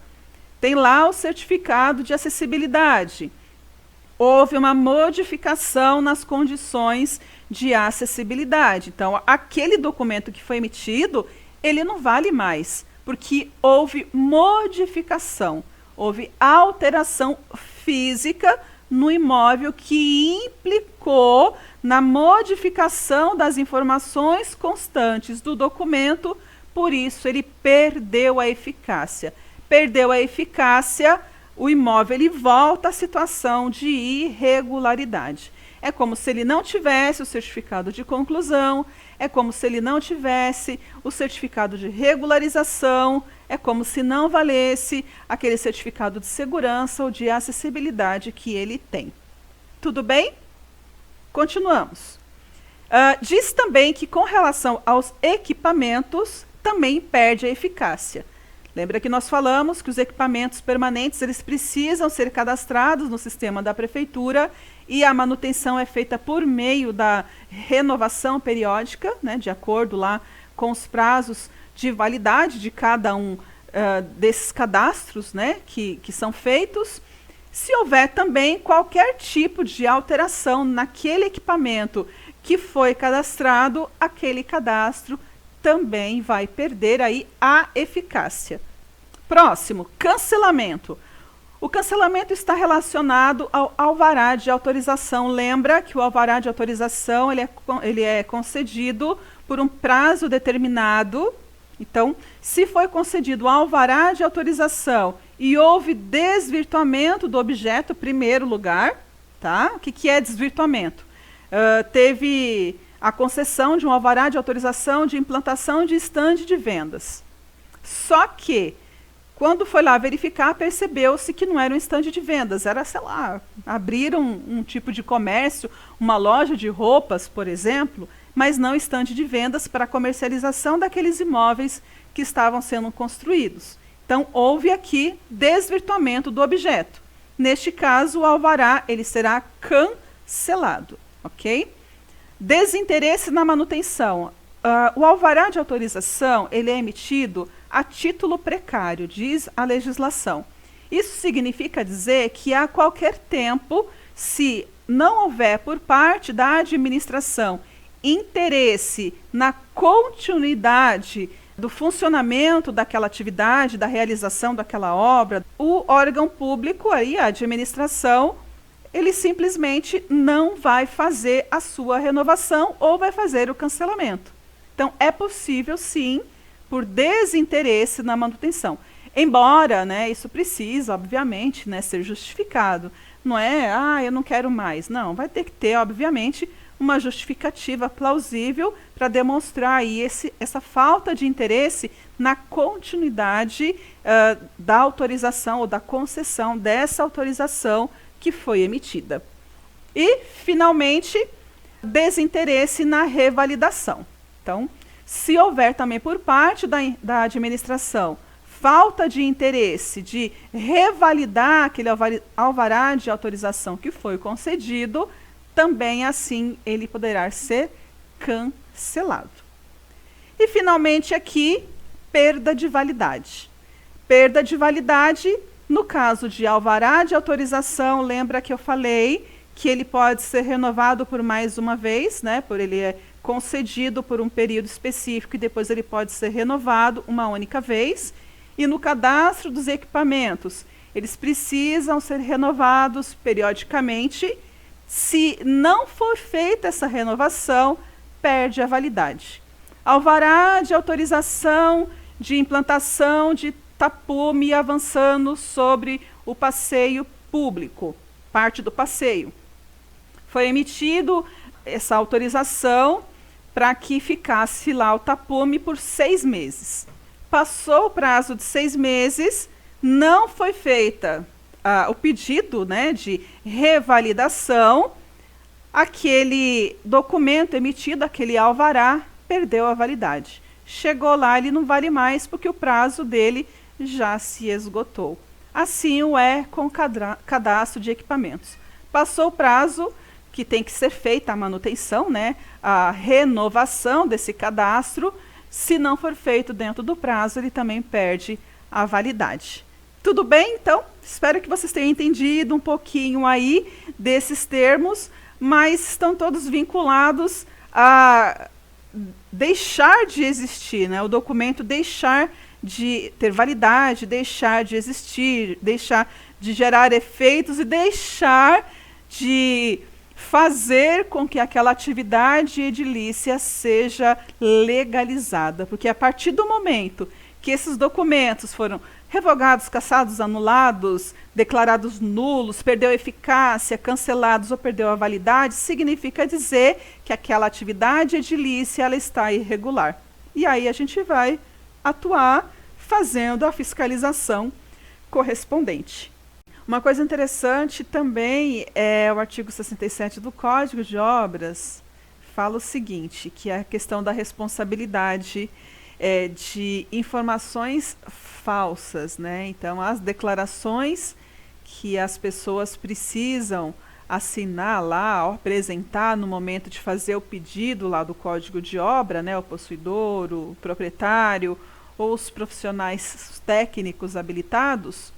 Tem lá o certificado de acessibilidade. Houve uma modificação nas condições de acessibilidade. Então, aquele documento que foi emitido, ele não vale mais, porque houve modificação, houve alteração física no imóvel que implicou na modificação das informações constantes do documento, por isso ele perdeu a eficácia. Perdeu a eficácia, o imóvel ele volta à situação de irregularidade. É como se ele não tivesse o certificado de conclusão, é como se ele não tivesse o certificado de regularização, é como se não valesse aquele certificado de segurança ou de acessibilidade que ele tem. Tudo bem? Continuamos. Diz também que com relação aos equipamentos, também perde a eficácia. Lembra que nós falamos que os equipamentos permanentes eles precisam ser cadastrados no sistema da prefeitura e a manutenção é feita por meio da renovação periódica, né, de acordo lá com os prazos de validade de cada um desses cadastros, né, que são feitos. Se houver também qualquer tipo de alteração naquele equipamento que foi cadastrado, aquele cadastro também vai perder aí a eficácia. Próximo, cancelamento. O cancelamento está relacionado ao alvará de autorização. Lembra que o alvará de autorização ele é concedido por um prazo determinado. Então, se foi concedido o alvará de autorização e houve desvirtuamento do objeto, primeiro lugar, tá? O que é desvirtuamento? Teve a concessão de um alvará de autorização de implantação de estande de vendas. Só que, quando foi lá verificar, percebeu-se que não era um estande de vendas, era, sei lá, abriram um tipo de comércio, uma loja de roupas, por exemplo, mas não estande de vendas para comercialização daqueles imóveis que estavam sendo construídos. Então, houve aqui desvirtuamento do objeto. Neste caso, o alvará ele será cancelado, ok? Desinteresse na manutenção. O alvará de autorização ele é emitido a título precário, diz a legislação. Isso significa dizer que a qualquer tempo, se não houver por parte da administração interesse na continuidade do funcionamento daquela atividade, da realização daquela obra, o órgão público, aí, a administração, ele simplesmente não vai fazer a sua renovação ou vai fazer o cancelamento. Então, é possível, sim, por desinteresse na manutenção. Embora, né, isso precisa, obviamente, né, ser justificado. Não é, eu não quero mais. Não, vai ter que ter, obviamente, uma justificativa plausível para demonstrar aí essa falta de interesse na continuidade da autorização ou da concessão dessa autorização que foi emitida. E, finalmente, desinteresse na revalidação. Então, se houver também por parte da administração falta de interesse de revalidar aquele alvará de autorização que foi concedido, também assim ele poderá ser cancelado. E finalmente aqui, perda de validade. Perda de validade, no caso de alvará de autorização, lembra que eu falei que ele pode ser renovado por mais uma vez, né? Por ele é concedido por um período específico e depois ele pode ser renovado uma única vez. E no cadastro dos equipamentos, eles precisam ser renovados periodicamente. Se não for feita essa renovação, perde a validade. Alvará de autorização de implantação de tapume avançando sobre o passeio público, parte do passeio. Foi emitido essa autorização para que ficasse lá o tapume por 6 meses. Passou o prazo de 6 meses, não foi feita o pedido, né, de revalidação, aquele documento emitido, aquele alvará, perdeu a validade. Chegou lá, ele não vale mais porque o prazo dele já se esgotou. Assim o é com o cadastro de equipamentos. Passou o prazo, que tem que ser feita a manutenção, né, a renovação desse cadastro. Se não for feito dentro do prazo, ele também perde a validade. Tudo bem, então? Espero que vocês tenham entendido um pouquinho aí desses termos, mas estão todos vinculados a deixar de existir, né? O documento deixar de ter validade, deixar de existir, deixar de gerar efeitos e deixar de fazer com que aquela atividade edilícia seja legalizada. Porque a partir do momento que esses documentos foram revogados, cassados, anulados, declarados nulos, perdeu eficácia, cancelados ou perdeu a validade, significa dizer que aquela atividade edilícia ela está irregular. E aí a gente vai atuar fazendo a fiscalização correspondente. Uma coisa interessante também é o artigo 67 do Código de Obras, fala o seguinte, que é a questão da responsabilidade de informações falsas, né? Então, as declarações que as pessoas precisam assinar lá, apresentar no momento de fazer o pedido lá do Código de Obra, né? O possuidor, o proprietário ou os profissionais técnicos habilitados,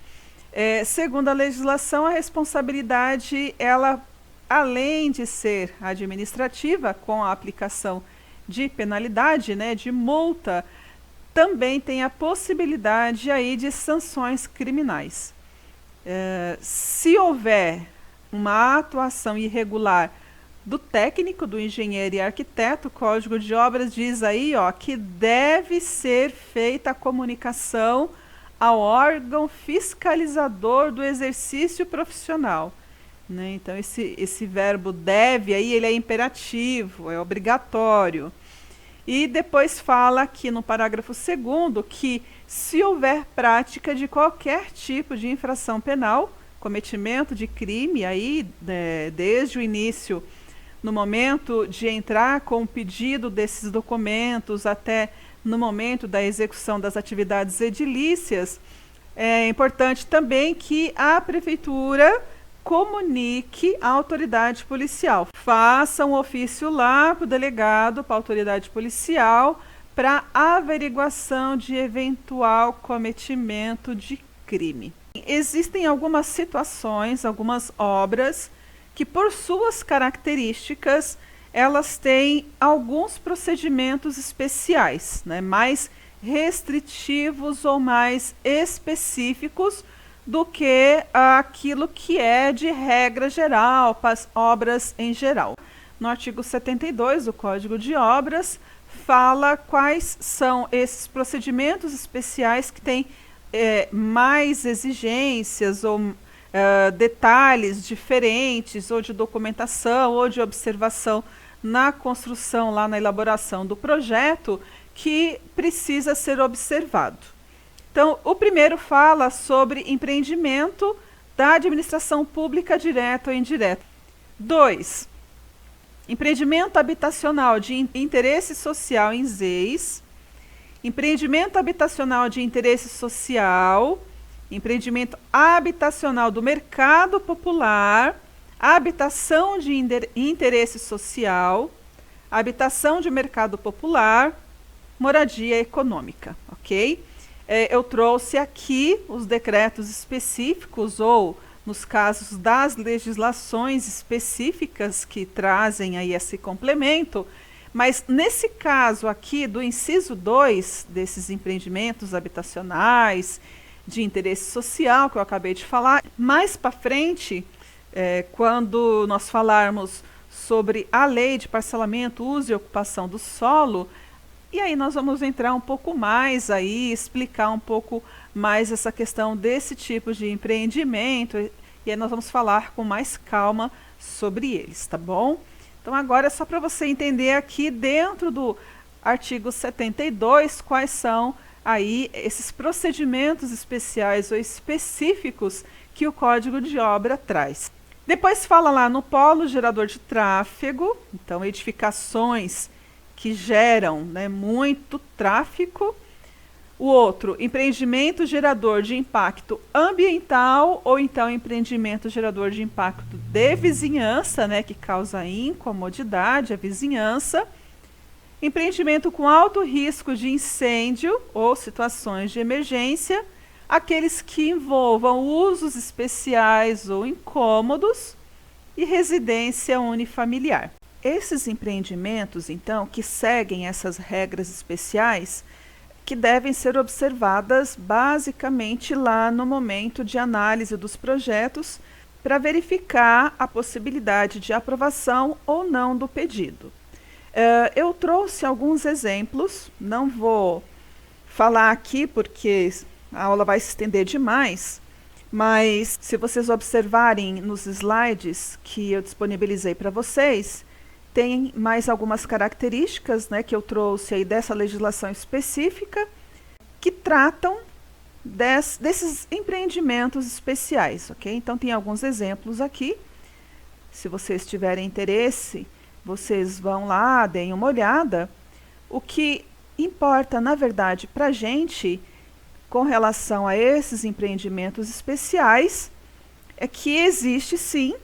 segundo a legislação, a responsabilidade, ela, além de ser administrativa, com a aplicação de penalidade, né, de multa, também tem a possibilidade aí de sanções criminais. Se houver uma atuação irregular do técnico, do engenheiro e arquiteto, o Código de Obras diz aí, ó, que deve ser feita a comunicação ao órgão fiscalizador do exercício profissional. Né? Então, esse verbo deve aí, ele é imperativo, é obrigatório. E depois fala aqui no parágrafo 2º que se houver prática de qualquer tipo de infração penal, cometimento de crime, aí, desde o início, no momento de entrar com o pedido desses documentos até no momento da execução das atividades edilícias, é importante também que a prefeitura comunique à autoridade policial. Faça um ofício lá para o delegado, para a autoridade policial, para averiguação de eventual cometimento de crime. Existem algumas situações, algumas obras, que por suas características, elas têm alguns procedimentos especiais, né, mais restritivos ou mais específicos do que aquilo que é de regra geral, para as obras em geral. No artigo 72 do Código de Obras, fala quais são esses procedimentos especiais que têm mais exigências ou detalhes diferentes, ou de documentação, ou de observação na construção, lá na elaboração do projeto, que precisa ser observado. Então, o primeiro fala sobre empreendimento da administração pública direta ou indireta. 2. Empreendimento habitacional de interesse social em ZEIS. empreendimento habitacional de interesse social, empreendimento habitacional do mercado popular, habitação de interesse social, habitação de mercado popular, moradia econômica, ok? Eu trouxe aqui os decretos específicos ou, nos casos das legislações específicas que trazem aí esse complemento, mas nesse caso aqui do inciso 2 desses empreendimentos habitacionais de interesse social que eu acabei de falar, mais para frente, quando nós falarmos sobre a lei de parcelamento, uso e ocupação do solo, e aí nós vamos entrar um pouco mais aí, explicar um pouco mais essa questão desse tipo de empreendimento, e aí nós vamos falar com mais calma sobre eles, tá bom? Então agora é só para você entender aqui dentro do artigo 72 quais são aí esses procedimentos especiais ou específicos que o Código de Obra traz. Depois fala lá no polo gerador de tráfego, então edificações que geram, né, muito tráfego. O outro, empreendimento gerador de impacto ambiental ou então empreendimento gerador de impacto de vizinhança, né, que causa incomodidade à vizinhança. Empreendimento com alto risco de incêndio ou situações de emergência, aqueles que envolvam usos especiais ou incômodos e residência unifamiliar. Esses empreendimentos, então, que seguem essas regras especiais, que devem ser observadas basicamente lá no momento de análise dos projetos para verificar a possibilidade de aprovação ou não do pedido. Eu trouxe alguns exemplos, não vou falar aqui porque a aula vai se estender demais, mas se vocês observarem nos slides que eu disponibilizei para vocês, tem mais algumas características, né, que eu trouxe aí dessa legislação específica que tratam desses empreendimentos especiais, ok? Então tem alguns exemplos aqui. Se vocês tiverem interesse, vocês vão lá, deem uma olhada. O que importa, na verdade, para a gente, com relação a esses empreendimentos especiais, é que existe sim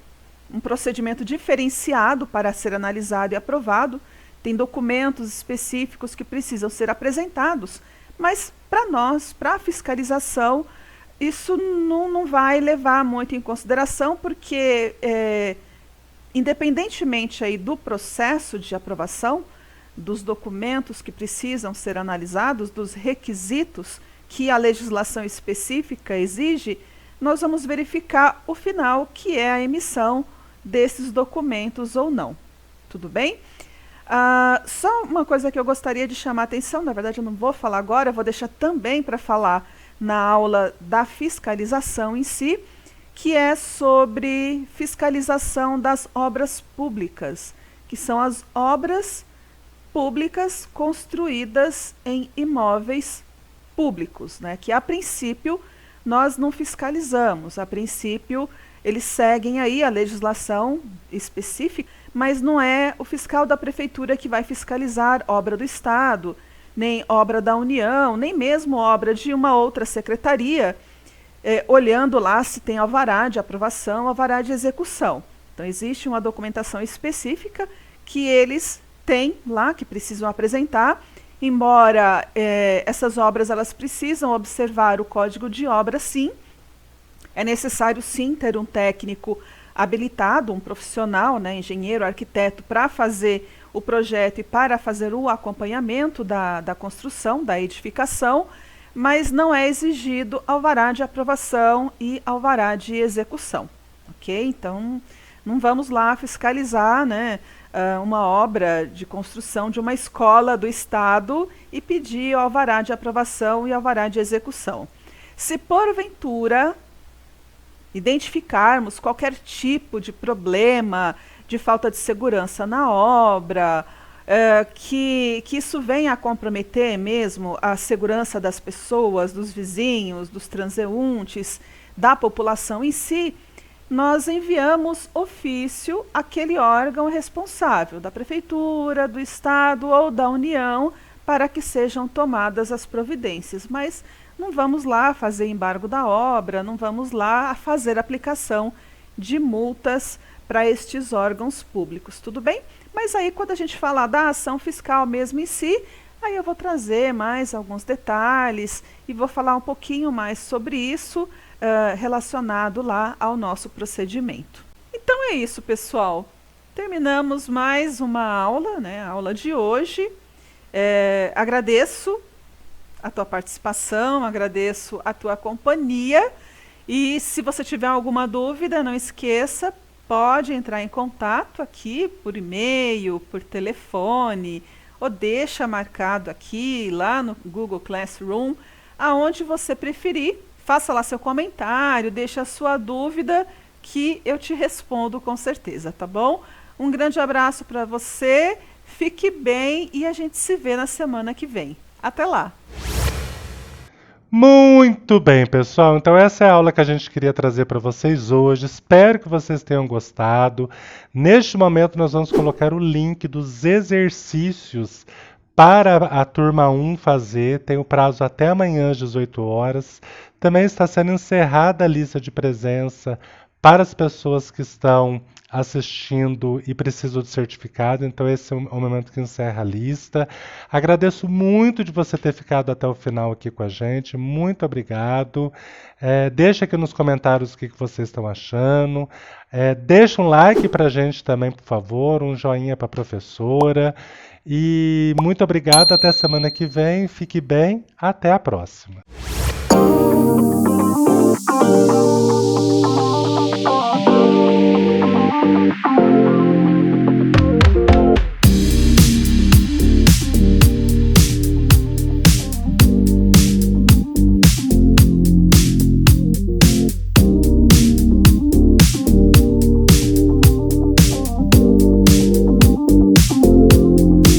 um procedimento diferenciado para ser analisado e aprovado, tem documentos específicos que precisam ser apresentados, mas para nós, para a fiscalização, isso não vai levar muito em consideração, porque independentemente aí do processo de aprovação, dos documentos que precisam ser analisados, dos requisitos que a legislação específica exige, nós vamos verificar o final, que é a emissão desses documentos ou não. Tudo bem? Só uma coisa que eu gostaria de chamar a atenção, na verdade eu não vou falar agora, eu vou deixar também para falar na aula da fiscalização em si, que é sobre fiscalização das obras públicas, que são as obras públicas construídas em imóveis públicos, né? Que a princípio nós não fiscalizamos, a princípio eles seguem aí a legislação específica, mas não é o fiscal da prefeitura que vai fiscalizar obra do Estado, nem obra da União, nem mesmo obra de uma outra secretaria, olhando lá se tem alvará de aprovação, alvará de execução. Então existe uma documentação específica que eles têm lá, que precisam apresentar, embora essas obras elas precisam observar o Código de Obra, sim. É necessário sim ter um técnico habilitado, um profissional, né, engenheiro, arquiteto, para fazer o projeto e para fazer o acompanhamento da construção, da edificação, mas não é exigido alvará de aprovação e alvará de execução, ok? Então, não vamos lá fiscalizar, né, uma obra de construção de uma escola do Estado e pedir alvará de aprovação e alvará de execução. Se porventura identificarmos qualquer tipo de problema, de falta de segurança na obra, que isso venha a comprometer mesmo a segurança das pessoas, dos vizinhos, dos transeuntes, da população em si, nós enviamos ofício àquele órgão responsável, da prefeitura, do Estado ou da União, para que sejam tomadas as providências. Mas não vamos lá fazer embargo da obra, não vamos lá fazer aplicação de multas para estes órgãos públicos, tudo bem? Mas aí quando a gente falar da ação fiscal mesmo em si, aí eu vou trazer mais alguns detalhes e vou falar um pouquinho mais sobre isso relacionado lá ao nosso procedimento. Então é isso, pessoal. Terminamos mais uma aula, né? A aula de hoje. Agradeço a tua participação, agradeço a tua companhia. E se você tiver alguma dúvida, não esqueça, pode entrar em contato aqui por e-mail, por telefone, ou deixa marcado aqui, lá no Google Classroom, aonde você preferir. Faça lá seu comentário, deixa a sua dúvida, que eu te respondo com certeza, tá bom? Um grande abraço para você, fique bem e a gente se vê na semana que vem. Até lá! Muito bem, pessoal. Então essa é a aula que a gente queria trazer para vocês hoje. Espero que vocês tenham gostado. Neste momento nós vamos colocar o link dos exercícios para a turma 1 fazer. Tem o prazo até amanhã às 18 horas. Também está sendo encerrada a lista de presença para as pessoas que estão assistindo e precisam de certificado, então esse é o momento que encerra a lista. Agradeço muito de você ter ficado até o final aqui com a gente, muito obrigado. Deixa aqui nos comentários o que vocês estão achando. Deixa um like pra gente também, por favor, um joinha para a professora. E muito obrigado, até semana que vem, fique bem, até a próxima. Thank you.